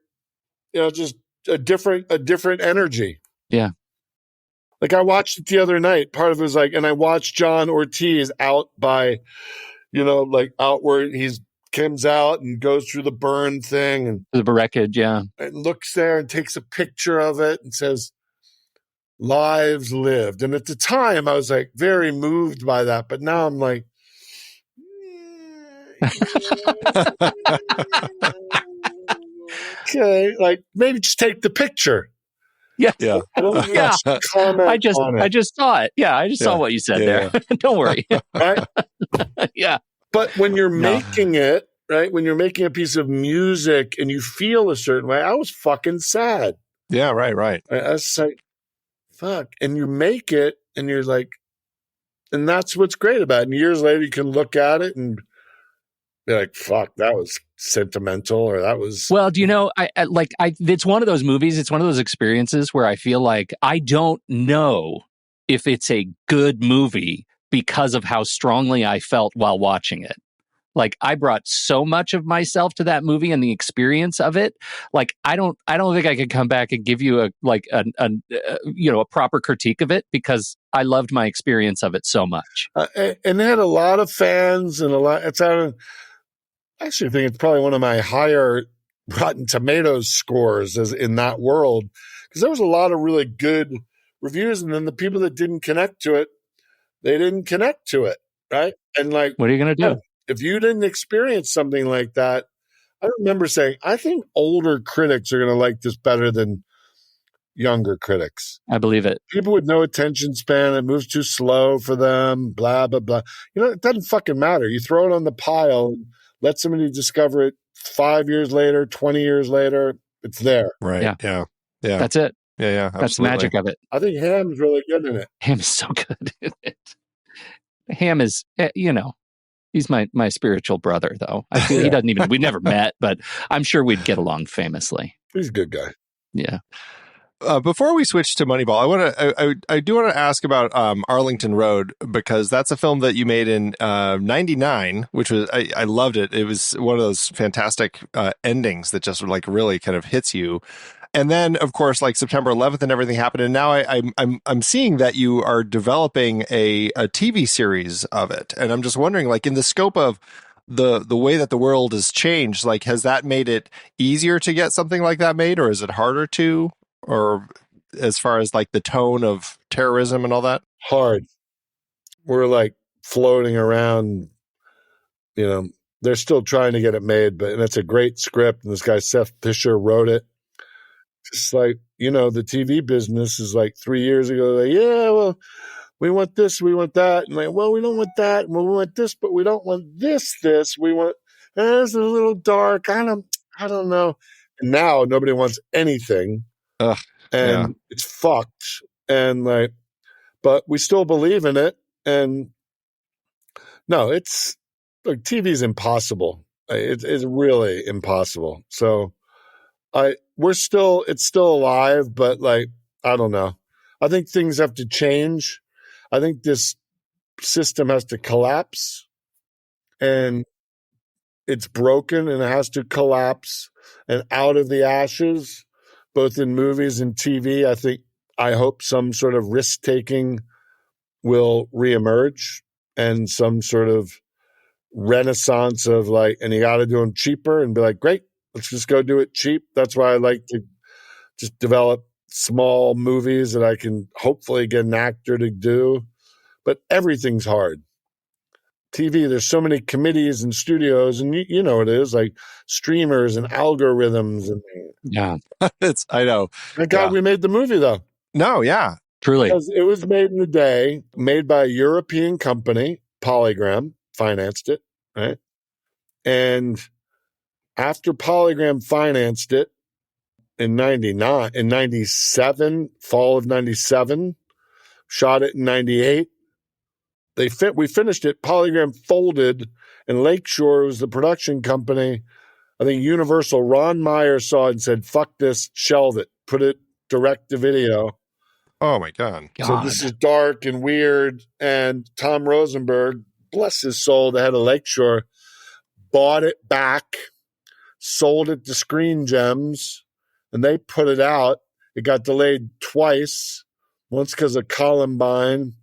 just a different energy. Yeah. Like I watched it the other night. Part of it was like, and I watched John Ortiz out by, like out where he's comes out and goes through the burn thing and The wreckage, yeah. and looks there and takes a picture of it and says, "Lives lived." And at the time, I was like very moved by that. But now I'm like, okay, like maybe just take the picture. Yeah. Yeah. I don't need Yeah. to comment I just on it. saw it. Yeah, I just saw what you said there. Don't worry. Right? Yeah. But when you're making it, right? When you're making a piece of music and you feel a certain way, I was fucking sad. Yeah, right. I was like, fuck. And you make it and you're like, and that's what's great about it. And years later, you can look at it and be like, fuck, that was sentimental or that was. Well, do you know, it's one of those movies, it's one of those experiences where I feel like I don't know if it's a good movie because of how strongly I felt while watching it. Like I brought so much of myself to that movie and the experience of it. Like I don't think I could come back and give you a proper critique of it because I loved my experience of it so much. And it had a lot of fans and I actually think it's probably one of my higher Rotten Tomatoes scores as in that world because there was a lot of really good reviews, and then the people that didn't connect to it, they didn't connect to it, right? And like, what are you going to do? If you didn't experience something like that, I remember saying, I think older critics are going to like this better than younger critics. I believe it. People with no attention span, it moves too slow for them, blah, blah, blah. It doesn't fucking matter. You throw it on the pile and let somebody discover it 5 years later, 20 years later, it's there. Right. Yeah. That's it. Yeah. Absolutely. That's the magic of it. I think Ham's really good in it. Ham is so good in it. Ham is, he's my spiritual brother, though. I feel he doesn't even, we never met, but I'm sure we'd get along famously. He's a good guy. Yeah. Before we switch to Moneyball, I do want to ask about Arlington Road because that's a film that you made in '99, which was I loved it. It was one of those fantastic endings that just like really kind of hits you. And then, of course, like September 11th and everything happened. And now I'm seeing that you are developing a TV series of it. And I'm just wondering, like, in the scope of the way that the world has changed, like, has that made it easier to get something like that made, or is it harder to? Or as far as like the tone of terrorism and all that? Hard. We're like floating around, they're still trying to get it made, but and it's a great script. And this guy, Seth Fisher, wrote it. Just like, the TV business is like 3 years ago. Like, yeah, well, we want this, we want that. And like, well, we don't want that. Well, we want this, but we don't want this. We want, it's a little dark. I don't know. And now nobody wants anything. And it's fucked. And like, but we still believe in it. And no, it's like TV's impossible. It's really impossible. So it's still alive, but like, I don't know. I think things have to change. I think this system has to collapse and it's broken and it has to collapse and out of the ashes, both in movies and TV. I hope some sort of risk taking will reemerge and some sort of renaissance of like, and you got to do them cheaper and be like, great, let's just go do it cheap. That's why I like to just develop small movies that I can hopefully get an actor to do. But everything's hard. TV, there's so many committees and studios, and you know what it is, like streamers and algorithms. And yeah, I know. Thank God we made the movie, though. No, yeah. Truly. Because it was made in the day, made by a European company, Polygram, financed it, right? And after Polygram financed it in 97, fall of 97, shot it in 98, we finished it. Polygram folded, and Lakeshore was the production company. I think Universal, Ron Meyer saw it and said, fuck this, shelve it, put it direct to video. Oh my God. So this is dark and weird. And Tom Rosenberg, bless his soul, the head of Lakeshore, bought it back, sold it to Screen Gems, and they put it out. It got delayed twice. once because of Columbine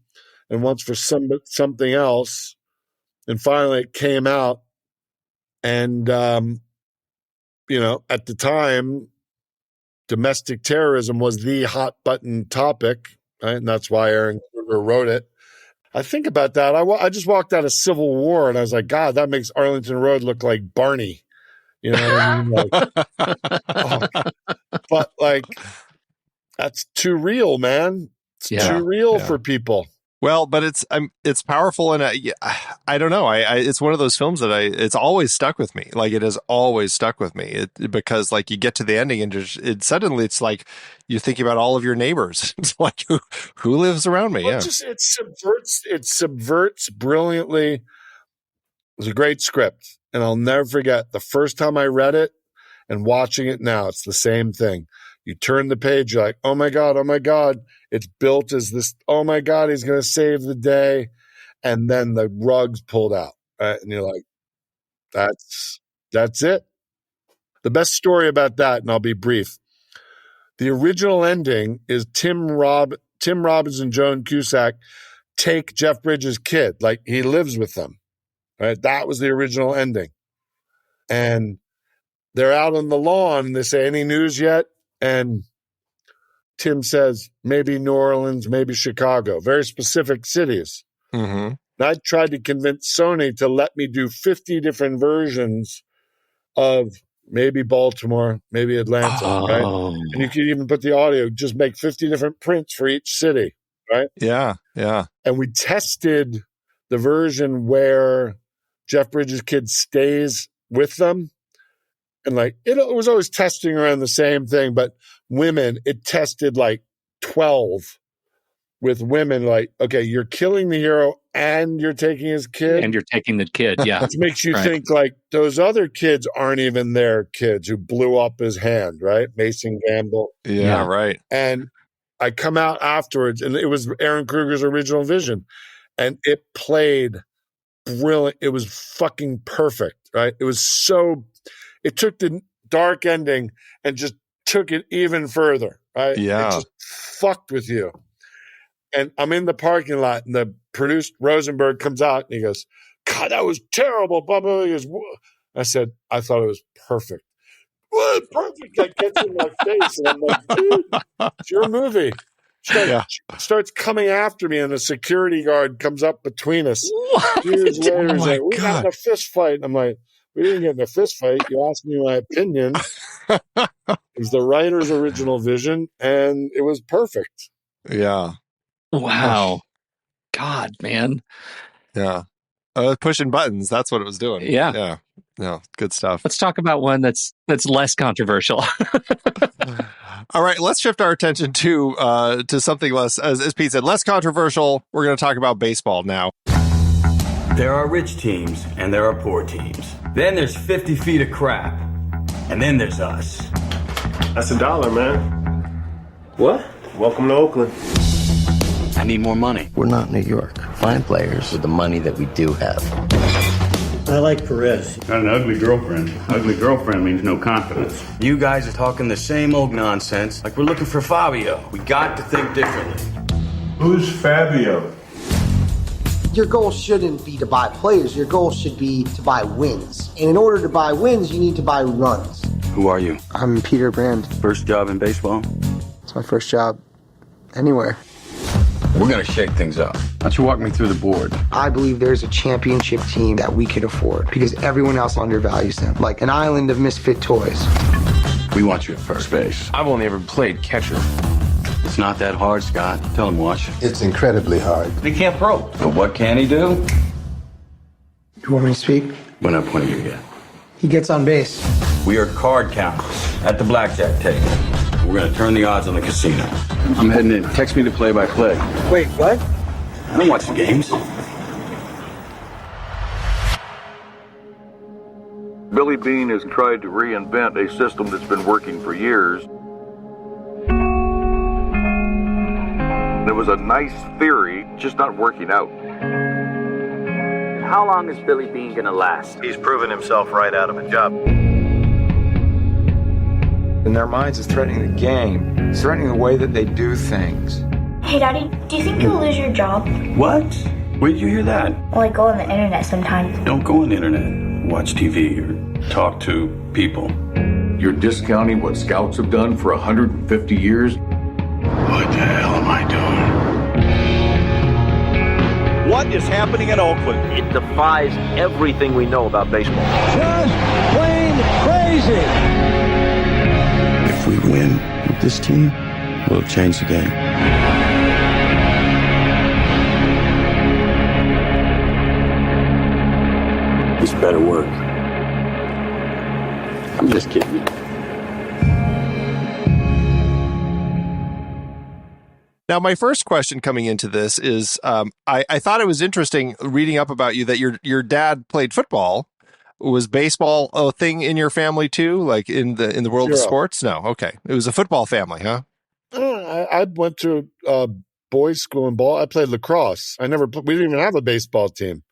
and once for something else. And finally it came out. And, you know, at the time, domestic terrorism was the hot button topic, right? And that's why Aaron Kruger wrote it. I think about that. I just walked out of Civil War and I was like, God, that makes Arlington Road look like Barney. You know what I mean? Like, oh. But like, that's too real, man. It's too real for people. Well, but it's powerful, and I don't know. It's one of those films that it's always stuck with me. Like, it has always stuck with me because like you get to the ending and suddenly it's like you're thinking about all of your neighbors. It's like who lives around me? Well, it subverts brilliantly. It was a great script, and I'll never forget the first time I read it and watching it now. It's the same thing. You turn the page, you're like, oh my God. It's built as this, oh my God, he's going to save the day. And then the rug's pulled out. Right? And you're like, that's it. The best story about that, and I'll be brief. The original ending is Tim Robbins and Joan Cusack take Jeff Bridges' kid. Like, he lives with them. Right? That was the original ending. And they're out on the lawn and they say, any news yet? And Tim says, maybe New Orleans, maybe Chicago, very specific cities. Mm-hmm. And I tried to convince Sony to let me do 50 different versions of maybe Baltimore, maybe Atlanta, right? And you can even put the audio, just make 50 different prints for each city, right? Yeah. And we tested the version where Jeff Bridges' kid stays with them. And like, it was always testing around the same thing, but women, it tested like 12 with women. Like, okay, you're killing the hero and you're taking his kid. And you're taking the kid, yeah. Which makes you think like those other kids aren't even their kids who blew up his hand, right? Mason Gamble. Yeah, right. And I come out afterwards and it was Aaron Kruger's original vision. And it played brilliant. It was fucking perfect, right? It took the dark ending and just took it even further, right? Yeah. It just fucked with you. And I'm in the parking lot and the producer, Rosenberg, comes out and he goes, God, that was terrible. Blah, blah, blah. He goes, I said, I thought it was perfect. What? Perfect. That gets in my face. And I'm like, dude, it's your movie. Starts coming after me and a security guard comes up between us. What? Years later, he's like, we got in a fist fight. I'm like, we didn't get in a fist fight. You asked me my opinion. It was the writer's original vision, and it was perfect. Yeah. Wow. God, man. Yeah. Pushing buttons. That's what it was doing. Yeah. No, good stuff. Let's talk about one that's less controversial. All right, let's shift our attention to something less, as Pete said, less controversial. We're going to talk about baseball now. There are rich teams and there are poor teams. Then there's 50 feet of crap. And then there's us. That's $1, man. What? Welcome to Oakland. I need more money. We're not New York. Find players with the money that we do have. I like Perez. Got an ugly girlfriend. Ugly girlfriend means no confidence. You guys are talking the same old nonsense like we're looking for Fabio. We got to think differently. Who's Fabio? Your goal shouldn't be to buy players. Your goal should be to buy wins. And in order to buy wins, you need to buy runs. Who are you? I'm Peter Brand. First job in baseball? It's my first job anywhere. We're going to shake things up. Why don't you walk me through the board? I believe there's a championship team that we could afford because everyone else undervalues them, like an island of misfit toys. We want you at first base. I've only ever played catcher. It's not that hard, Scott. Tell him, Watch. It's incredibly hard. He can't throw. But what can he do? You want me to speak? We're not pointing you yet. He gets on base. We are card counters at the blackjack table. We're going to turn the odds on the casino. I'm heading in. Text me the play-by-play. Wait, what? I don't watch the games. Billy Beane has tried to reinvent a system that's been working for years. It was a nice theory, just not working out. How long is Billy Beane going to last? He's proven himself right out of a job. In their minds, it's threatening the game. It's threatening the way that they do things. Hey, Daddy, do you think you'll lose your job? What? Where did you hear that? Well, I go on the internet sometimes. Don't go on the internet. Watch TV or talk to people. You're discounting what scouts have done for 150 years? What the hell am I doing? What is happening in Oakland? It defies everything we know about baseball. Just plain crazy. If we win with this team, we'll change the game. This better work. I'm just kidding you. Now, my first question coming into this is, I thought it was interesting reading up about you that your dad played football. Was baseball a thing in your family too, like in the world of sports? No, okay, it was a football family, huh? I went to boys' school and ball. I played lacrosse. We didn't even have a baseball team.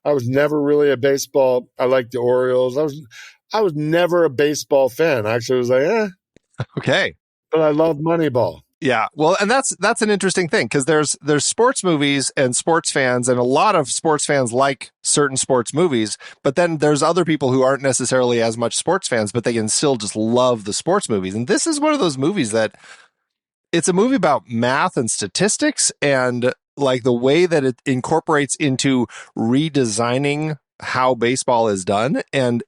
I was never really a baseball. I liked the Orioles. I was never a baseball fan. Actually, I was like, okay, but I love Moneyball. Yeah, well, and that's an interesting thing because there's sports movies and sports fans, and a lot of sports fans like certain sports movies, but then there's other people who aren't necessarily as much sports fans, but they can still just love the sports movies. And this is one of those movies that it's a movie about math and statistics and like the way that it incorporates into redesigning how baseball is done. And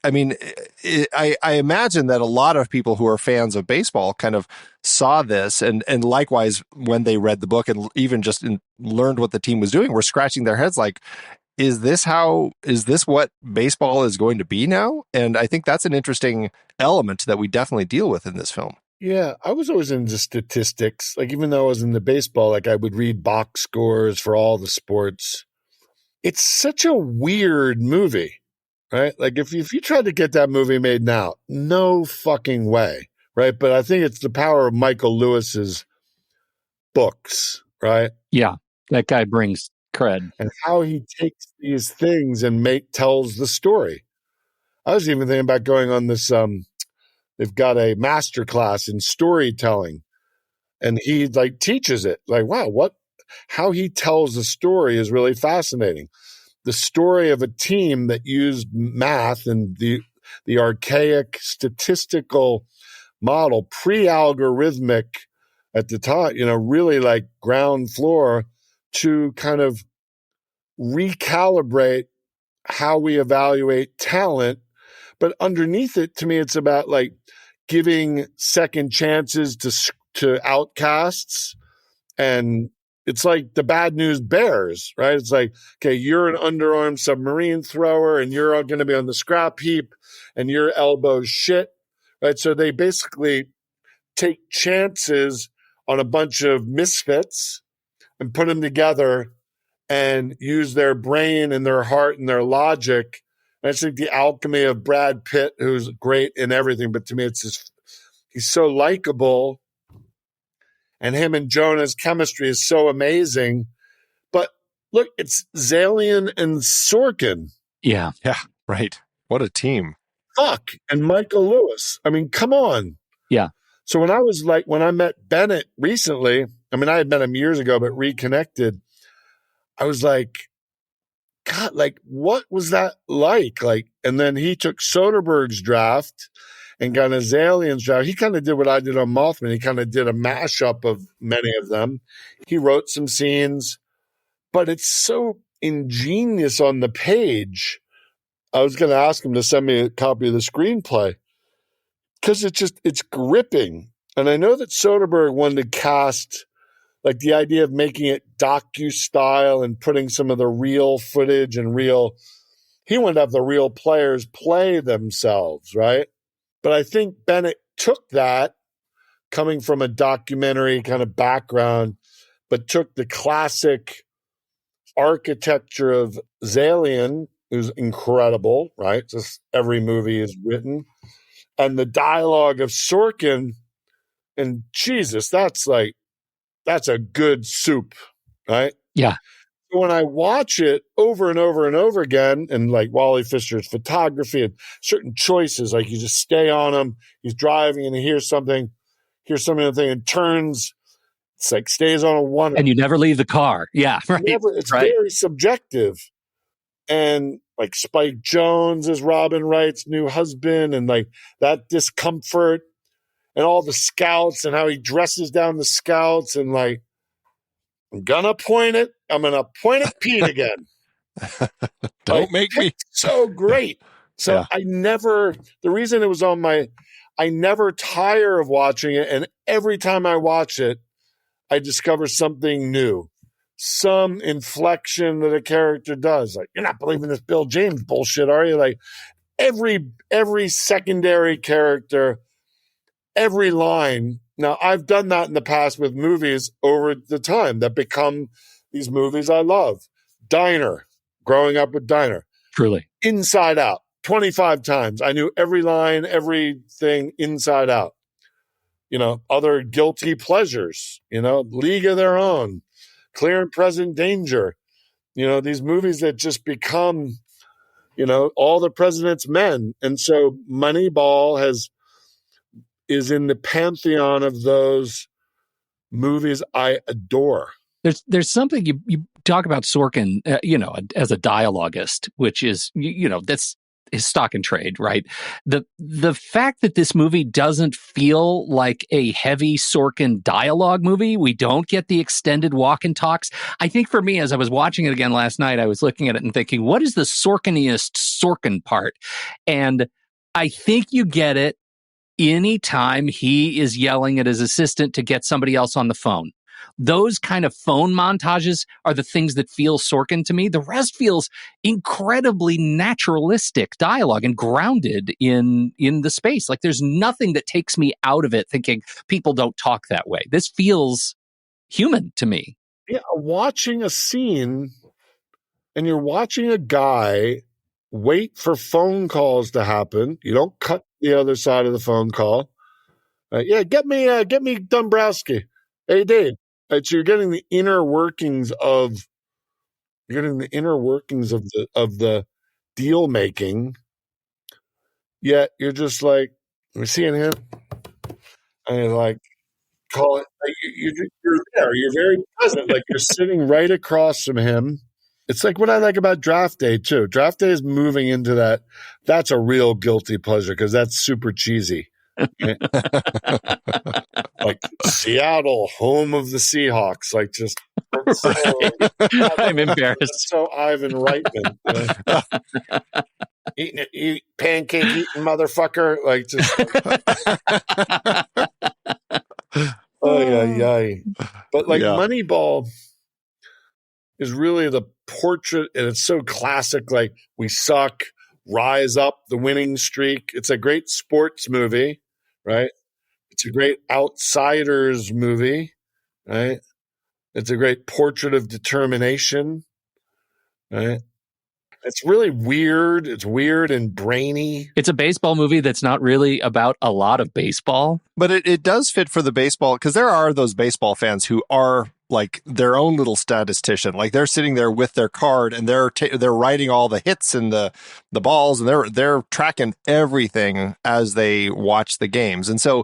I imagine that a lot of people who are fans of baseball kind of saw this and likewise when they read the book and even just learned what the team was doing, were scratching their heads like, is this what baseball is going to be now? And I think that's an interesting element that we definitely deal with in this film. Yeah, I was always into statistics. Like even though I was into baseball, like I would read box scores for all the sports. It's such a weird movie. Right? Like if you tried to get that movie made now, no fucking way. Right? But I think it's the power of Michael Lewis's books, right? Yeah. That guy brings cred. And how he takes these things and tells the story. I was even thinking about going on this, they've got a master class in storytelling and he like teaches it. Like, wow, how he tells the story is really fascinating. The story of a team that used math and the archaic statistical model, pre-algorithmic at the time, really like ground floor to kind of recalibrate how we evaluate talent. But underneath it, to me, it's about like giving second chances to outcasts. And it's like the Bad News Bears, right? It's like, okay, you're an underarm submarine thrower and you're going to be on the scrap heap and your elbow's shit, right? So they basically take chances on a bunch of misfits and put them together and use their brain and their heart and their logic. And I think the alchemy of Brad Pitt, who's great in everything, but to me, he's so likable. And him and Jonah's chemistry is so amazing. But look, it's Zalian and Sorkin. Yeah. Yeah, right. What a team. Fuck. And Michael Lewis. I mean, come on. Yeah. So when I met Bennett recently, I mean, I had met him years ago, but reconnected, I was like, God, like, what was that like? Like, and then he took Soderbergh's draft and got Azalian's draft. He kind of did what I did on Mothman. He kind of did a mashup of many of them. He wrote some scenes, but it's so ingenious on the page. I was going to ask him to send me a copy of the screenplay because it's gripping. And I know that Soderbergh wanted to cast, like the idea of making it docu-style and putting some of the real footage and he wanted to have the real players play themselves, right? But I think Bennett took that coming from a documentary kind of background, but took the classic architecture of Zalian, who's incredible, right? Just every movie is written. And the dialogue of Sorkin, and Jesus, that's a good soup, right? Yeah. When I watch it over and over and over again, and like Wally Fisher's photography and certain choices, like you just stay on him, he's driving and he hears something and turns It's like stays on a one. And you never leave the car. Yeah, right. It's very subjective. And like Spike Jonze is Robin Wright's new husband, and like that discomfort and all the scouts and how he dresses down the scouts, and like, I'm gonna point it Pete again. Don't make me. So great. So the reason it was on I never tire of watching it. And every time I watch it, I discover something new, some inflection that a character does. Like, you're not believing this Bill James bullshit, are you? Like every secondary character, every line. Now, I've done that in the past with movies over the time that become these movies I love. Diner, growing up with Diner. Truly. Inside Out, 25 times. I knew every line, everything inside out. Other guilty pleasures, League of Their Own, Clear and Present Danger. These movies that just become, All the President's Men. And so Moneyball is in the pantheon of those movies I adore. There's something you talk about Sorkin, as a dialoguist, which is, that's his stock and trade, right? The fact that this movie doesn't feel like a heavy Sorkin dialogue movie, we don't get the extended walk and talks. I think for me, as I was watching it again last night, I was looking at it and thinking, what is the Sorkiniest Sorkin part? And I think you get it anytime he is yelling at his assistant to get somebody else on the phone. Those kind of phone montages are the things that feel Sorkin to me. The rest feels incredibly naturalistic dialogue and grounded in the space. Like there's nothing that takes me out of it thinking people don't talk that way. This feels human to me. Yeah, watching a scene and you're watching a guy wait for phone calls to happen. You don't cut the other side of the phone call. Get me Dombrowski. Hey, Dave. So you're getting the inner workings of the deal making. Yet you're just like, we're seeing him, and you're like, call it. Like, you're there. You're very present. Like you're sitting right across from him. It's like what I like about Draft Day too. Draft Day is moving into that. That's a real guilty pleasure because that's super cheesy. Right? Like Seattle, home of the Seahawks. Like just so, I'm embarrassed. So Ivan Reitman, pancake eating motherfucker. Like just But like Moneyball is really the portrait, and it's so classic. Like we suck, rise up, the winning streak. It's a great sports movie, right? It's a great outsiders movie, right? It's a great portrait of determination, right? It's really weird. It's weird and brainy. It's a baseball movie that's not really about a lot of baseball. But it does fit for the baseball, because there are those baseball fans who are like their own little statistician. Like they're sitting there with their card and they're writing all the hits and the balls, and they're tracking everything as they watch the games. And so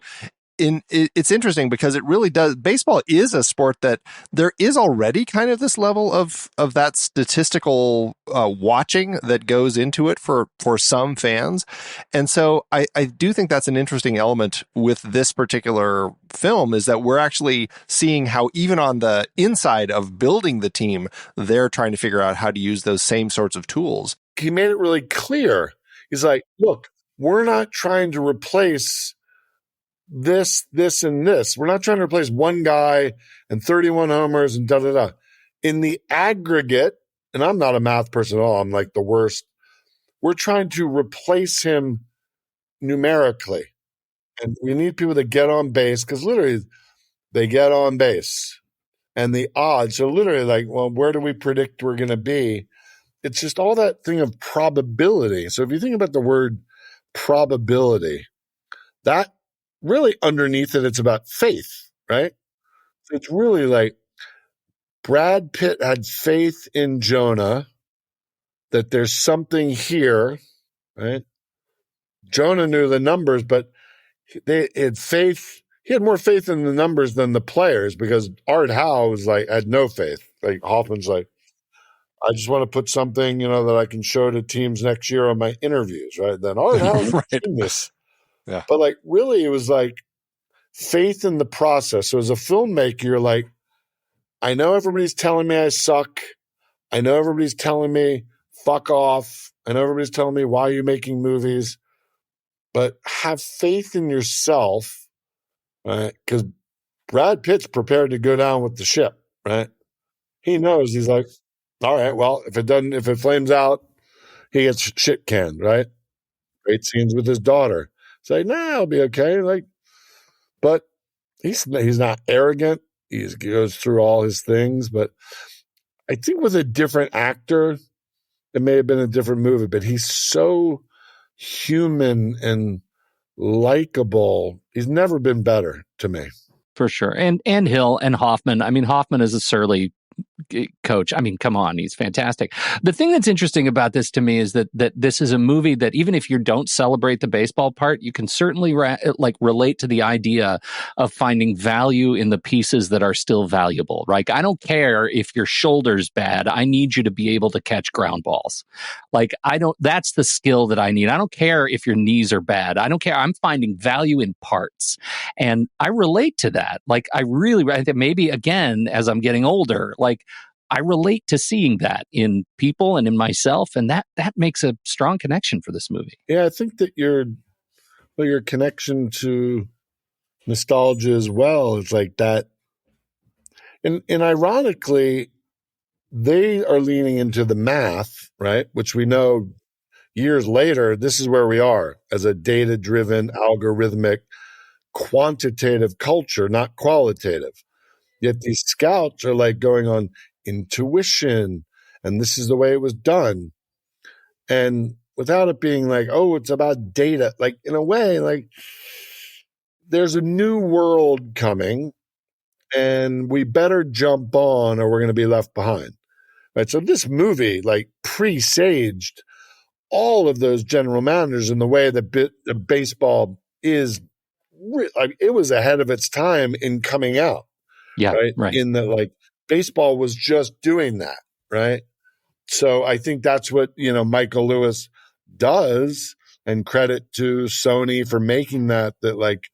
it's interesting because it really does. Baseball is a sport that there is already kind of this level of that statistical watching that goes into it for some fans. And so I do think that's an interesting element with this particular film, is that we're actually seeing how even on the inside of building the team, they're trying to figure out how to use those same sorts of tools. He made it really clear. He's like, look, we're not trying to replace this, and this. We're not trying to replace one guy and 31 homers and da-da-da. In the aggregate, and I'm not a math person at all, I'm like the worst, we're trying to replace him numerically. And we need people to get on base, because literally they get on base. And the odds are literally like, well, where do we predict we're going to be? It's just all that thing of probability. So if you think about the word probability, that really underneath it, it's about faith, right? It's really like Brad Pitt had faith in Jonah that there's something here, right? Jonah knew the numbers, but they had faith. he had more faith in the numbers than the players, because Art Howe was like, had no faith. Like Hoffman's like, I just want to put something, that I can show to teams next year on my interviews, right? Then Art Howe's genius. Yeah. But like, really, it was like faith in the process. So as a filmmaker, you're like, I know everybody's telling me I suck. I know everybody's telling me fuck off. I know everybody's telling me, why are you making movies? But have faith in yourself, right? Because Brad Pitt's prepared to go down with the ship, right? He knows. He's like, all right, well, if it flames out, he gets shit canned, right? Great scenes with his daughter. It's like, nah, I'll be okay. Like, but he's not arrogant. He goes through all his things. But I think with a different actor, it may have been a different movie. But he's so human and likable. He's never been better to me. For sure. And Hill and Hoffman. I mean, Hoffman is a surly coach. I mean, come on, he's fantastic. The thing that's interesting about this to me is that this is a movie that even if you don't celebrate the baseball part, you can certainly relate to the idea of finding value in the pieces that are still valuable. Right? I don't care if your shoulder's bad. I need you to be able to catch ground balls. That's the skill that I need. I don't care if your knees are bad. I don't care. I'm finding value in parts. And I relate to that. Like, I think maybe again, as I'm getting older, like, I relate to seeing that in people and in myself, and that makes a strong connection for this movie. Yeah, I think that your connection to nostalgia as well is like that. And ironically, they are leaning into the math, right? Which we know years later, this is where we are as a data-driven, algorithmic, quantitative culture, not qualitative. Yet these scouts are like going on intuition, and this is the way it was done. And without it being like, oh, it's about data, like in a way, like there's a new world coming and we better jump on or we're going to be left behind. Right. So this movie like presaged all of those general managers in the way that baseball is. It was ahead of its time in coming out. Yeah. Right. In that, like, baseball was just doing that. Right. So I think that's what, Michael Lewis does, and credit to Sony for making that like,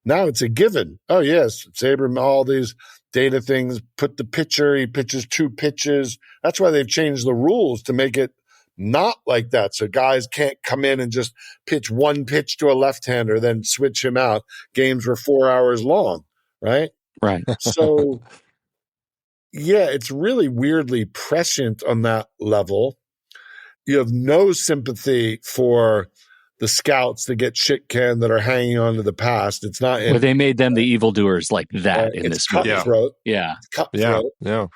now it's a given. Oh yes. Saber, all these data things, put the pitcher, he pitches 2 pitches. That's why they've changed the rules to make it not like that. So guys can't come in and just pitch 1 pitch to a left-hander, then switch him out. Games were 4 hours long. Right. Right. So yeah, it's really weirdly prescient on that level. You have no sympathy for the scouts that get shit canned that are hanging on to the past. It's not. Well, they made them the evildoers like that in this movie. Cutthroat. Yeah. Cutthroat. Yeah.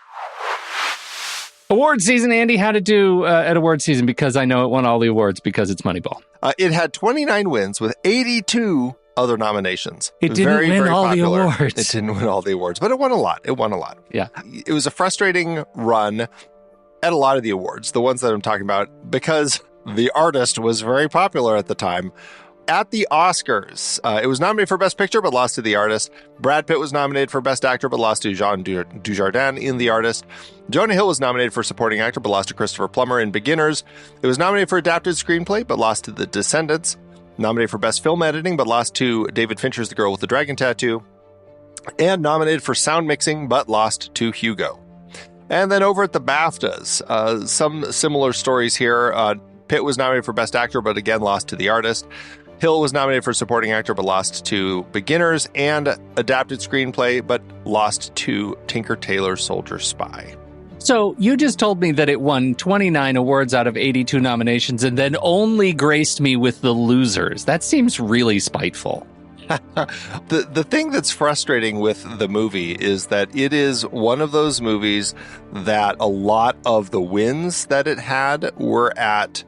Award season, Andy. How to do at award season? Because I know it won all the awards because it's Moneyball. It had 29 wins with 82 other nominations. It didn't win all the awards. It didn't win all the awards, but it won a lot. Yeah. It was a frustrating run at a lot of the awards, the ones that I'm talking about, because The Artist was very popular at the time. At the Oscars, it was nominated for Best Picture, but lost to The Artist. Brad Pitt was nominated for Best Actor, but lost to Jean Dujardin in The Artist. Jonah Hill was nominated for Supporting Actor, but lost to Christopher Plummer in Beginners. It was nominated for Adapted Screenplay, but lost to The Descendants. Nominated for Best Film Editing, but lost to David Fincher's The Girl with the Dragon Tattoo. And nominated for Sound Mixing, but lost to Hugo. And then over at the BAFTAs, some similar stories here. Pitt was nominated for Best Actor, but again lost to The Artist. Hill was nominated for Supporting Actor, but lost to Beginners, and Adapted Screenplay, but lost to Tinker Tailor Soldier Spy. So you just told me that it won 29 awards out of 82 nominations and then only graced me with the losers. That seems really spiteful. The thing that's frustrating with the movie is that it is one of those movies that a lot of the wins that it had were at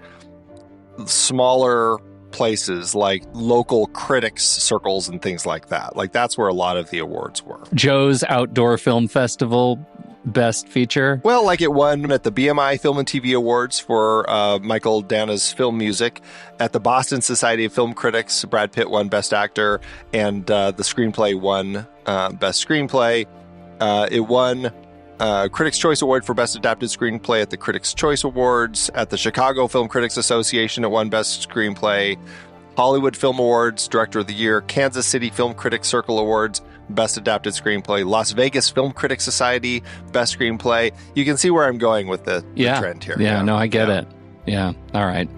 smaller places, like local critics circles and things like that. Like, that's where a lot of the awards were. Joe's Outdoor Film Festival Best Feature? Well, like it won at the BMI Film and TV Awards for Michael Dana's film music. At the Boston Society of Film Critics, Brad Pitt won Best Actor, and the screenplay won Best Screenplay. It won Critics' Choice Award for Best Adapted Screenplay at the Critics' Choice Awards. At the Chicago Film Critics Association, it won Best Screenplay. Hollywood Film Awards, Director of the Year. Kansas City Film Critics Circle Awards, Best Adapted Screenplay. Las Vegas Film Critics Society, Best Screenplay. You can see where I'm going with the trend here. Yeah, no, I get it. Yeah, all right.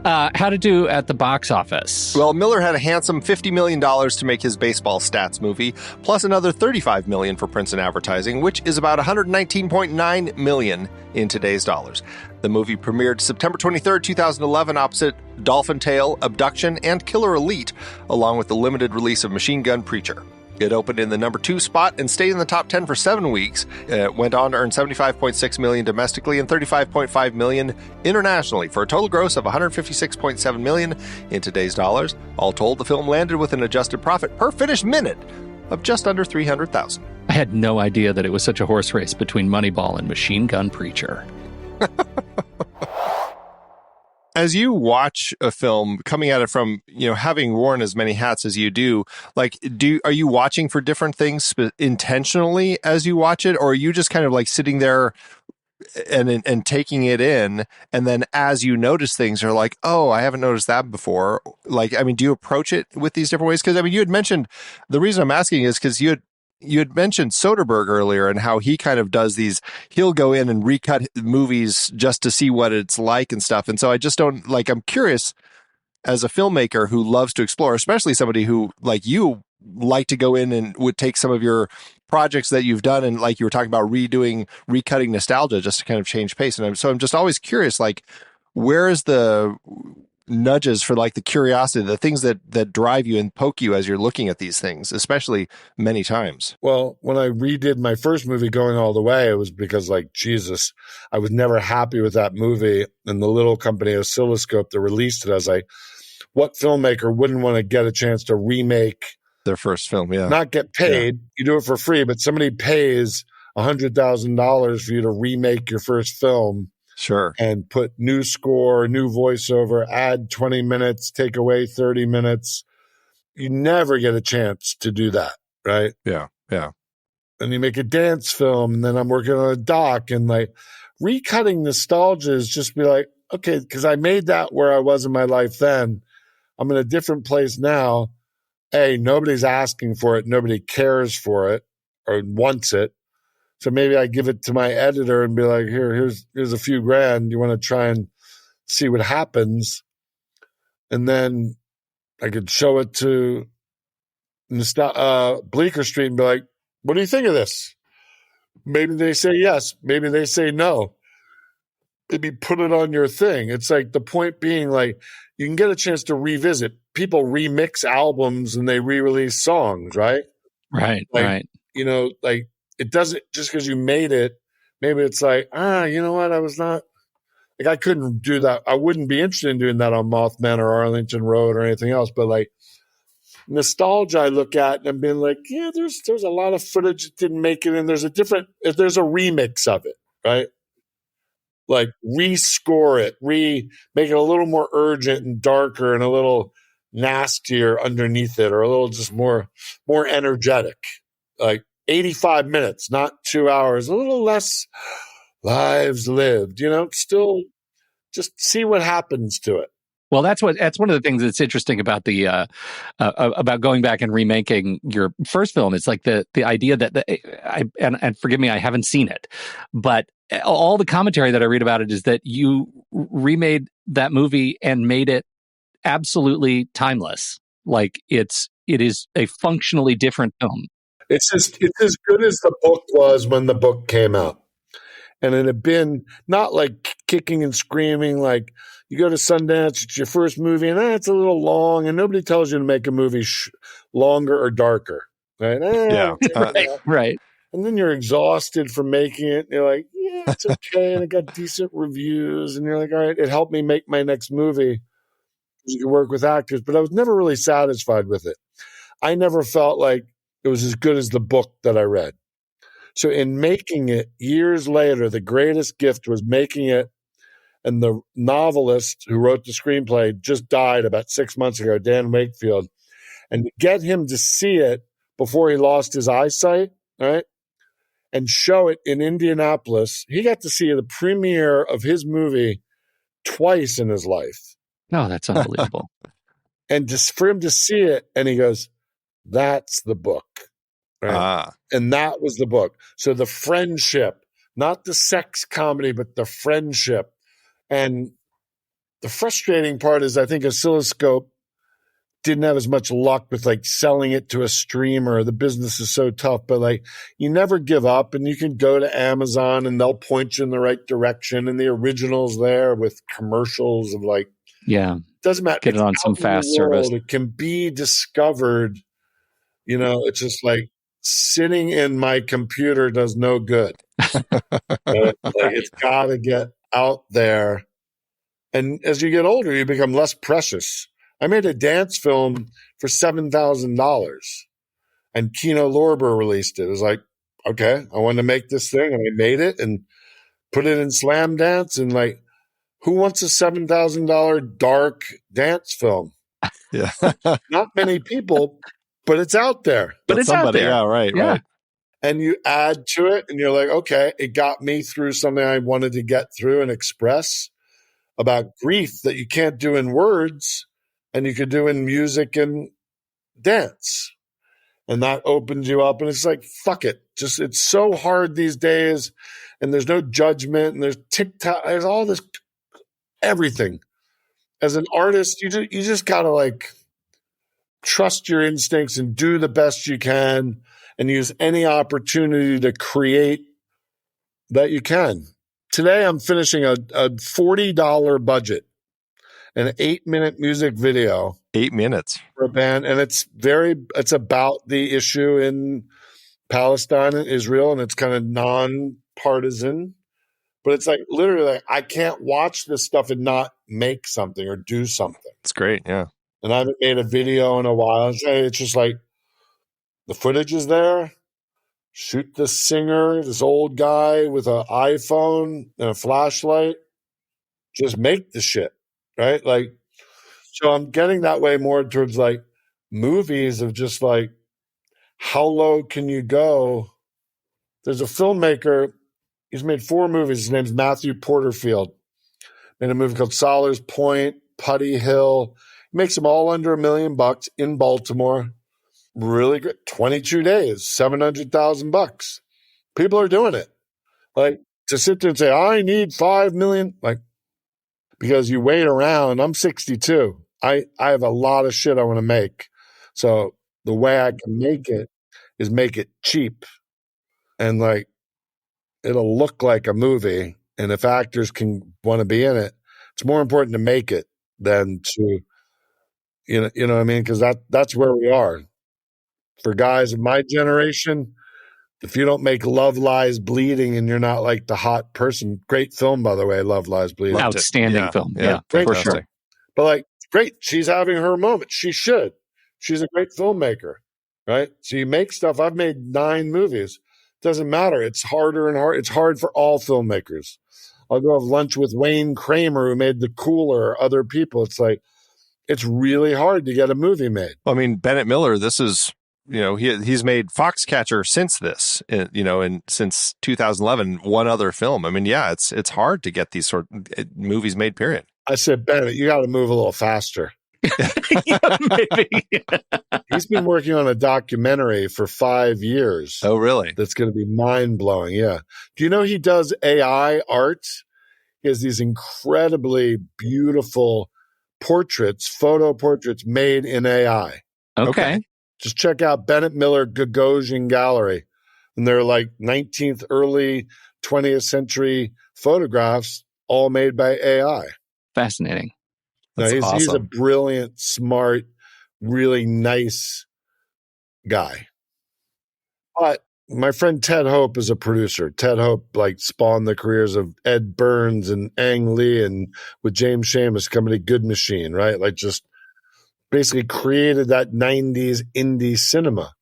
How to do at the box office? Well, Miller had a handsome $50 million to make his baseball stats movie, plus another $35 million for prints and advertising, which is about $119.9 million in today's dollars. The movie premiered September 23rd, 2011, opposite Dolphin Tale, Abduction, and Killer Elite, along with the limited release of Machine Gun Preacher. It opened in the number 2 spot and stayed in the top 10 for 7 weeks. It went on to earn $75.6 million domestically and $35.5 million internationally, for a total gross of $156.7 million in today's dollars. All told, the film landed with an adjusted profit per finished minute of just under $300,000. I had no idea that it was such a horse race between Moneyball and Machine Gun Preacher. As you watch a film, coming at it from, having worn as many hats as you do, are you watching for different things intentionally as you watch it, or are you just kind of like sitting there and taking it in, and then as you notice things, you're like, oh, I haven't noticed that before? Do you approach it with these different ways? Because you had mentioned, the reason I'm asking is because you had mentioned Soderbergh earlier and how he kind of does these, he'll go in and recut movies just to see what it's like and stuff. And so I just don't, I'm curious, as a filmmaker who loves to explore, especially somebody who, like you, like to go in and would take some of your projects that you've done and, like you were talking about, recutting nostalgia just to kind of change pace. And I'm just always curious, where is the nudges for the curiosity, the things that drive you and poke you as you're looking at these things, especially many times? Well, when I redid my first movie, Going All the Way, it was because, Jesus, I was never happy with that movie. And the little company Oscilloscope that released it, I was like, what filmmaker wouldn't want to get a chance to remake their first film? Yeah. Not get paid. Yeah. You do it for free, but somebody pays $100,000 for you to remake your first film. Sure. And put new score, new voiceover, add 20 minutes, take away 30 minutes. You never get a chance to do that, right? Yeah, yeah. And you make a dance film, and then I'm working on a doc, and recutting nostalgia is just be like, okay, because I made that where I was in my life then. I'm in a different place now. Hey, nobody's asking for it. Nobody cares for it or wants it. So maybe I give it to my editor and be like, here's a few grand. You want to try and see what happens? And then I could show it to Bleecker Street and be like, what do you think of this? Maybe they say yes. Maybe they say no. Maybe put it on your thing. It's the point being, you can get a chance to revisit. People remix albums and they re-release songs, right? Right, right. It doesn't, just because you made it, maybe it's you know what? I was not, I couldn't do that. I wouldn't be interested in doing that on Mothman or Arlington Road or anything else. But nostalgia, I look at and I'm being yeah, there's a lot of footage that didn't make it. And there's a remix of it, right? Rescore it, make it a little more urgent and darker and a little nastier underneath it, or a little just more energetic. 85 minutes, not 2 hours, a little less lives lived, still just see what happens to it. Well, that's one of the things that's interesting about the about going back and remaking your first film. It's the idea that and forgive me, I haven't seen it, but all the commentary that I read about it is that you remade that movie and made it absolutely timeless. It is a functionally different film. It's as good as the book was when the book came out. And it had been not kicking and screaming, you go to Sundance, it's your first movie, and it's a little long, and nobody tells you to make a movie longer or darker. Right? Right. And then you're exhausted from making it. And you're like, yeah, it's okay. And it got decent reviews. And you're like, all right, it helped me make my next movie. You can work with actors. But I was never really satisfied with it. I never felt like it was as good as the book that I read. So in making it years later, the greatest gift was making it. And the novelist who wrote the screenplay just died about 6 months ago, Dan Wakefield. And to get him to see it before he lost his eyesight, right, and show it in Indianapolis, he got to see the premiere of his movie twice in his life. No, that's unbelievable. And just for him to see it, and he goes, that's the book. Right? And that was the book. So the friendship, not the sex comedy, but the friendship. And the frustrating part is I think Oscilloscope didn't have as much luck with like selling it to a streamer. The business is so tough, but like you never give up, and you can go to Amazon and they'll point you in the right direction. And the original's there with commercials of like, doesn't matter. Get it on some fast service. It can be discovered. You know, it's just like sitting in my computer does no good. Like, it's got to get out there. And as you get older, you become less precious. I made a dance film for $7,000 and Kino Lorber released it. It was like, okay, I wanted to make this thing, and I made it and put it in Slam Dance. And like, who wants a $7,000 dark dance film? Yeah. Not many people, but it's out there. But it's somebody, out there. Yeah, right. And you add to it, and you're like, okay, it got me through something I wanted to get through and express about grief that you can't do in words, and you could do in music and dance. And that opens you up. And it's like, fuck it. Just, it's so hard these days. And there's no judgment, and there's TikTok, there's all this, everything. As an artist, you just gotta like trust your instincts and do the best you can, and use any opportunity to create that you can. Today, I'm finishing a $40 budget, an 8-minute music video. 8 minutes for a band. And it's about the issue in Palestine and Israel, and it's kind of non-partisan. But it's like literally like, I can't watch this stuff and not make something or do something. It's great, yeah. And I haven't made a video in a while. It's just like the footage is there. Shoot this singer, this old guy with an iPhone and a flashlight. Just make the shit, right? Like, so I'm getting that way more towards like movies of just like, how low can you go? There's a filmmaker. He's made 4 movies. His name's Matthew Porterfield. Made a movie called Solars Point, Putty Hill. He makes them all under $1 million in Baltimore. Really good. 22 days, $700,000. People are doing it. Like, to sit there and say, I need $5 million, like, because you wait around. I'm 62. I have a lot of shit I want to make. So the way I can make it is make it cheap, and like it'll look like a movie. And if actors can want to be in it, it's more important to make it than to, you know what I mean? Because that's where we are. For guys of my generation, if you don't make Love Lies Bleeding and you're not like the hot person, great film, by the way, Love Lies Bleeding. Outstanding film. Yeah, great for sure. But like, great, she's having her moment. She should. She's a great filmmaker, right? So you make stuff. I've made 9 movies. Doesn't matter. It's harder and hard. It's hard for all filmmakers. I'll go have lunch with Wayne Kramer, who made The Cooler, other people. It's like, it's really hard to get a movie made. Well, I mean, Bennett Miller, this is, he's made Foxcatcher since this, and since 2011, one other film. I mean, yeah, it's hard to get these sort of movies made, period. I said, Bennett, you got to move a little faster. Maybe. He's been working on a documentary for 5 years. Oh, really? That's going to be mind-blowing, yeah. Do you know he does AI art? He has these incredibly beautiful photo portraits made in AI. Okay. Just check out Bennett Miller Gagosian Gallery. And they're like 19th, early 20th century photographs, all made by AI. Fascinating. No, he's a brilliant, smart, really nice guy. But my friend Ted Hope is a producer. Ted Hope like spawned the careers of Ed Burns and Ang Lee, and with James Schamus company Good Machine, right? Like just basically created that 90s indie cinema.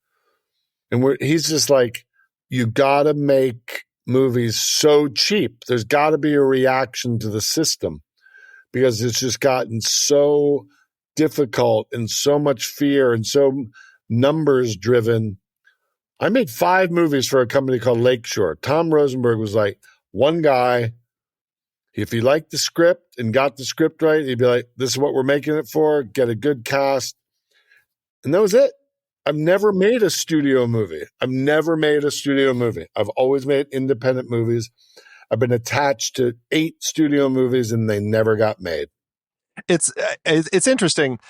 And he's just like, you got to make movies so cheap. There's got to be a reaction to the system because it's just gotten so difficult and so much fear and so numbers driven. I made 5 movies for a company called Lakeshore. Tom Rosenberg was like one guy. If he liked the script and got the script right, he'd be like, this is what we're making it for, get a good cast. And that was it. I've never made a studio movie. I've always made independent movies. I've been attached to 8 studio movies and they never got made. It's interesting.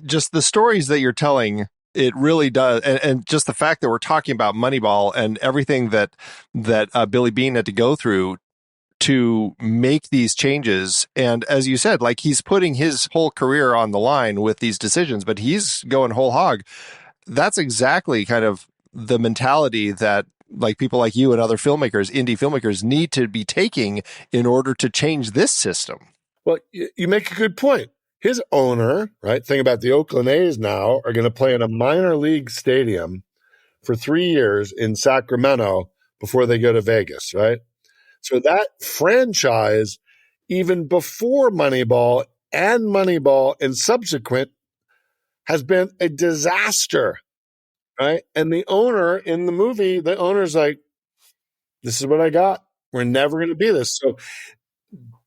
Just the stories that you're telling, it really does. And just the fact that we're talking about Moneyball and everything that Billy Beane had to go through to make these changes. And as you said, like he's putting his whole career on the line with these decisions, but he's going whole hog. That's exactly kind of the mentality that like people like you and other filmmakers, indie filmmakers, need to be taking in order to change this system. Well, you make a good point. His owner, right? Think about the Oakland A's now are going to play in a minor league stadium for 3 years in Sacramento before they go to Vegas, right? So that franchise, even before Moneyball and subsequent, has been a disaster, right? And the owner in the movie, the owner's like, this is what I got. We're never going to be this. So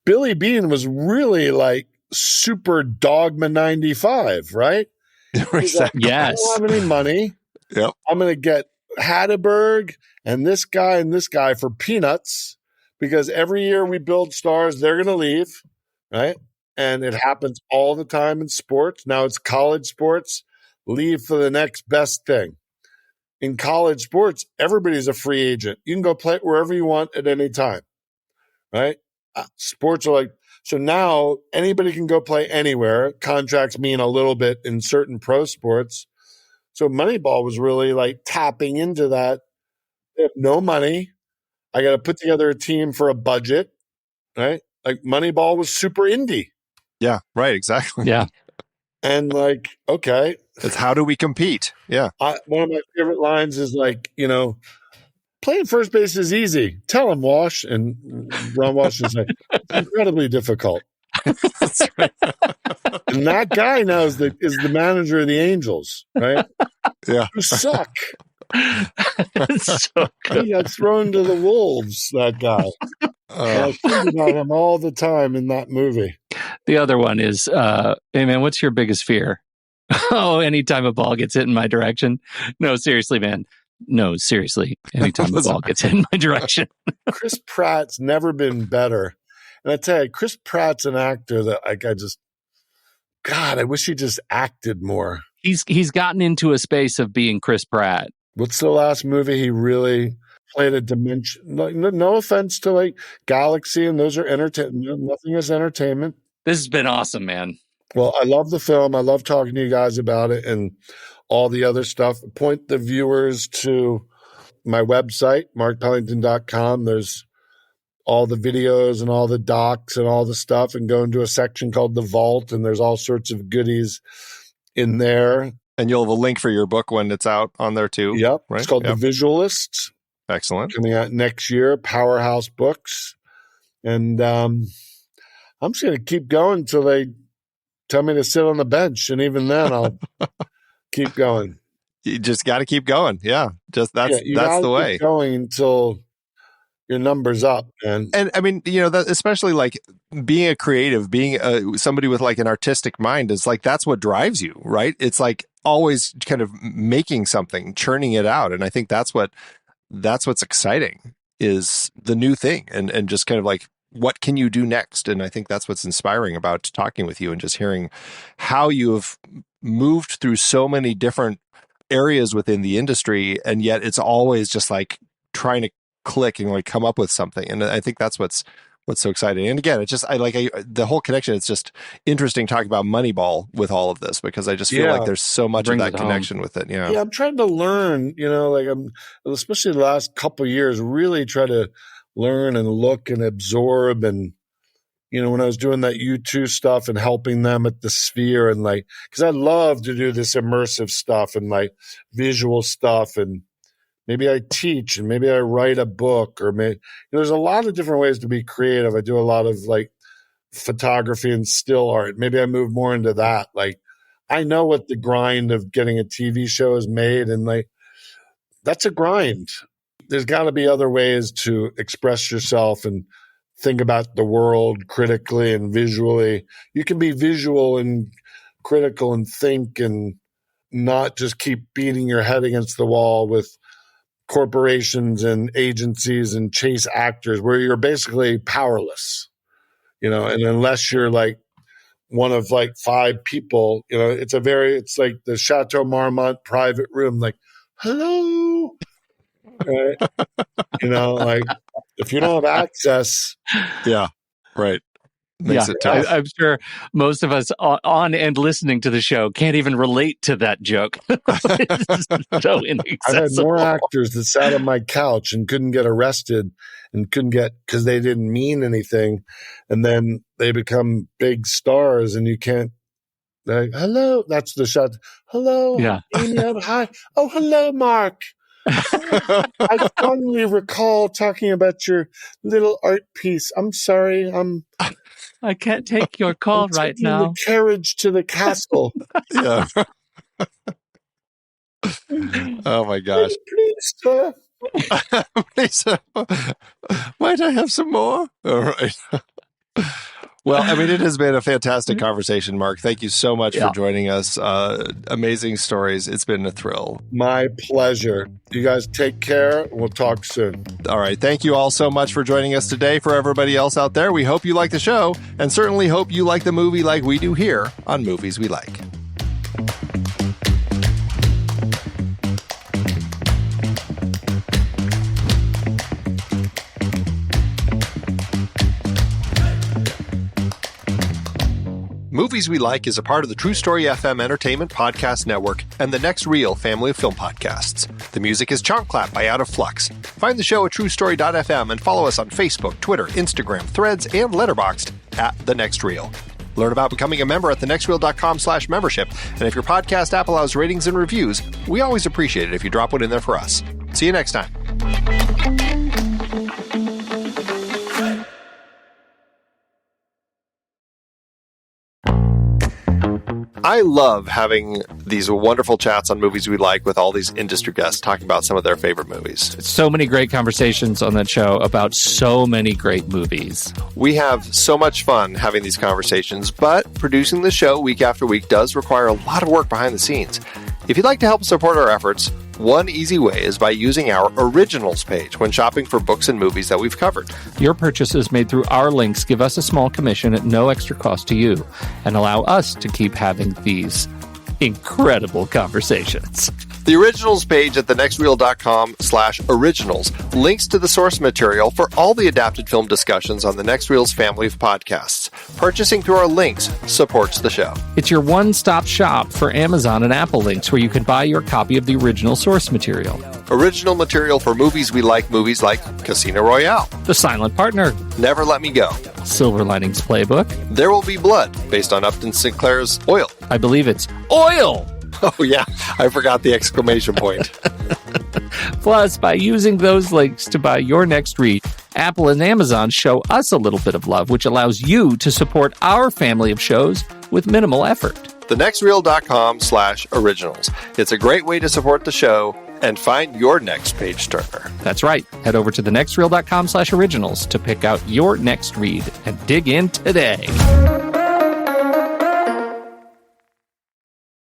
Billy Beane was really like super dogma 95, right? Exactly. Like, Yes. I don't have any money. Yep. I'm going to get Hatterberg and this guy for peanuts because every year we build stars, they're going to leave, right? And it happens all the time in sports. Now it's college sports. Leave for the next best thing. In college sports, everybody's a free agent. You can go play wherever you want at any time, right? Sports are like, so now anybody can go play anywhere. Contracts mean a little bit in certain pro sports. So Moneyball was really like tapping into that. They have no money. I got to put together a team for a budget, right? Like Moneyball was super indie. Yeah, right. Exactly. Yeah. And like, okay. It's how do we compete? Yeah. One of my favorite lines is like, playing first base is easy. Tell him, Wash. And Ron Wash is like, it's incredibly difficult. That's right. And that guy now is the manager of the Angels, right? Yeah. Who suck. It's so good. He got thrown to the wolves, that guy. I think about him all the time in that movie. The other one is, hey man, what's your biggest fear? Oh, anytime a ball gets hit in my direction. No, seriously, man. No, seriously. Anytime a ball gets hit in my direction. Chris Pratt's never been better. And I tell you, Chris Pratt's an actor that I wish he just acted more. He's gotten into a space of being Chris Pratt. What's the last movie he really played a dimension? No offense to like Galaxy, and those are entertainment. Nothing is entertainment. This has been awesome, man. Well, I love the film. I love talking to you guys about it and all the other stuff. Point the viewers to my website, markpellington.com. There's all the videos and all the docs and all the stuff, and go into a section called The Vault, and there's all sorts of goodies in there. And you'll have a link for your book when it's out on there too. Yep. Right? It's called The Visualists. Excellent. Coming out next year, Powerhouse Books. And I'm just going to keep going until they tell me to sit on the bench. And even then, I'll keep going. You just got to keep going. Yeah. That's the way. Keep going until your number's up. And I mean, that especially like being a creative, being somebody with like an artistic mind is like, that's what drives you, right? It's like always kind of making something, churning it out. And I think that's what's exciting is the new thing and just kind of like, what can you do next? And I think that's what's inspiring about talking with you and just hearing how you have moved through so many different areas within the industry. And yet it's always just like trying to click and like come up with something. And I think that's what's so exciting. And again, it's just, the whole connection. It's just interesting talking about Moneyball with all of this, because I just feel like there's so much of that connection with it. Yeah. Yeah. I'm trying to learn, I'm especially the last couple of years, really try to learn and look and absorb. And, when I was doing that U2 stuff and helping them at the Sphere and like, cause I love to do this immersive stuff and like visual stuff and maybe I teach, and maybe I write a book, or there's a lot of different ways to be creative. I do a lot of like photography and still art. Maybe I move more into that. Like, I know what the grind of getting a TV show is made, and like, that's a grind. There's got to be other ways to express yourself and think about the world critically and visually. You can be visual and critical and think and not just keep beating your head against the wall with corporations and agencies and chase actors where you're basically powerless, and unless you're like one of like 5 people, it's like the Chateau Marmont private room, like, hello, right? Like, if you don't have access. Yeah, right. Makes it tough. I'm sure most of us on and listening to the show can't even relate to that joke. It's so inaccessible. I've had more actors that sat on my couch and couldn't get arrested and because they didn't mean anything. And then they become big stars and you can't, like, hello, that's the shot. Hello, yeah. Amy, hi. Oh, hello, Mark. I fondly recall talking about your little art piece. I'm sorry. I can't take your call right now. The carriage to the castle. Yeah. Oh my gosh. Please, sir. Please, sir. Might I have some more? All right. Well, I mean, it has been a fantastic conversation, Mark. Thank you so much for joining us. Amazing stories. It's been a thrill. My pleasure. You guys take care. We'll talk soon. All right. Thank you all so much for joining us today. For everybody else out there, we hope you like the show and certainly hope you like the movie like we do here on Movies We Like. Movies We Like is a part of the True Story FM Entertainment Podcast Network and the Next Reel family of film podcasts. The music is Chomp Clap by Out of Flux. Find the show at truestory.fm and follow us on Facebook, Twitter, Instagram, Threads, and Letterboxd at The Next Reel. Learn about becoming a member at thenextreel.com/membership. And if your podcast app allows ratings and reviews, we always appreciate it if you drop one in there for us. See you next time. I love having these wonderful chats on Movies We Like with all these industry guests talking about some of their favorite movies. So many great conversations on that show about so many great movies. We have so much fun having these conversations, but producing the show week after week does require a lot of work behind the scenes. If you'd like to help support our efforts, one easy way is by using our Originals page when shopping for books and movies that we've covered. Your purchases made through our links give us a small commission at no extra cost to you and allow us to keep having these incredible conversations. The Originals page at thenextreel.com/originals links to the source material for all the adapted film discussions on the Next Reel's family of podcasts. Purchasing through our links supports the show. It's your one-stop shop for Amazon and Apple links where you can buy your copy of the original source material. Original material for movies like Casino Royale, The Silent Partner, Never Let Me Go, Silver Linings Playbook, There Will Be Blood, based on Upton Sinclair's Oil. I believe it's Oil! Oh, yeah. I forgot the exclamation point. Plus, by using those links to buy your next read, Apple and Amazon show us a little bit of love, which allows you to support our family of shows with minimal effort. thenextreel.com/originals. It's a great way to support the show and find your next page turner. That's right. Head over to thenextreel.com/originals to pick out your next read and dig in today.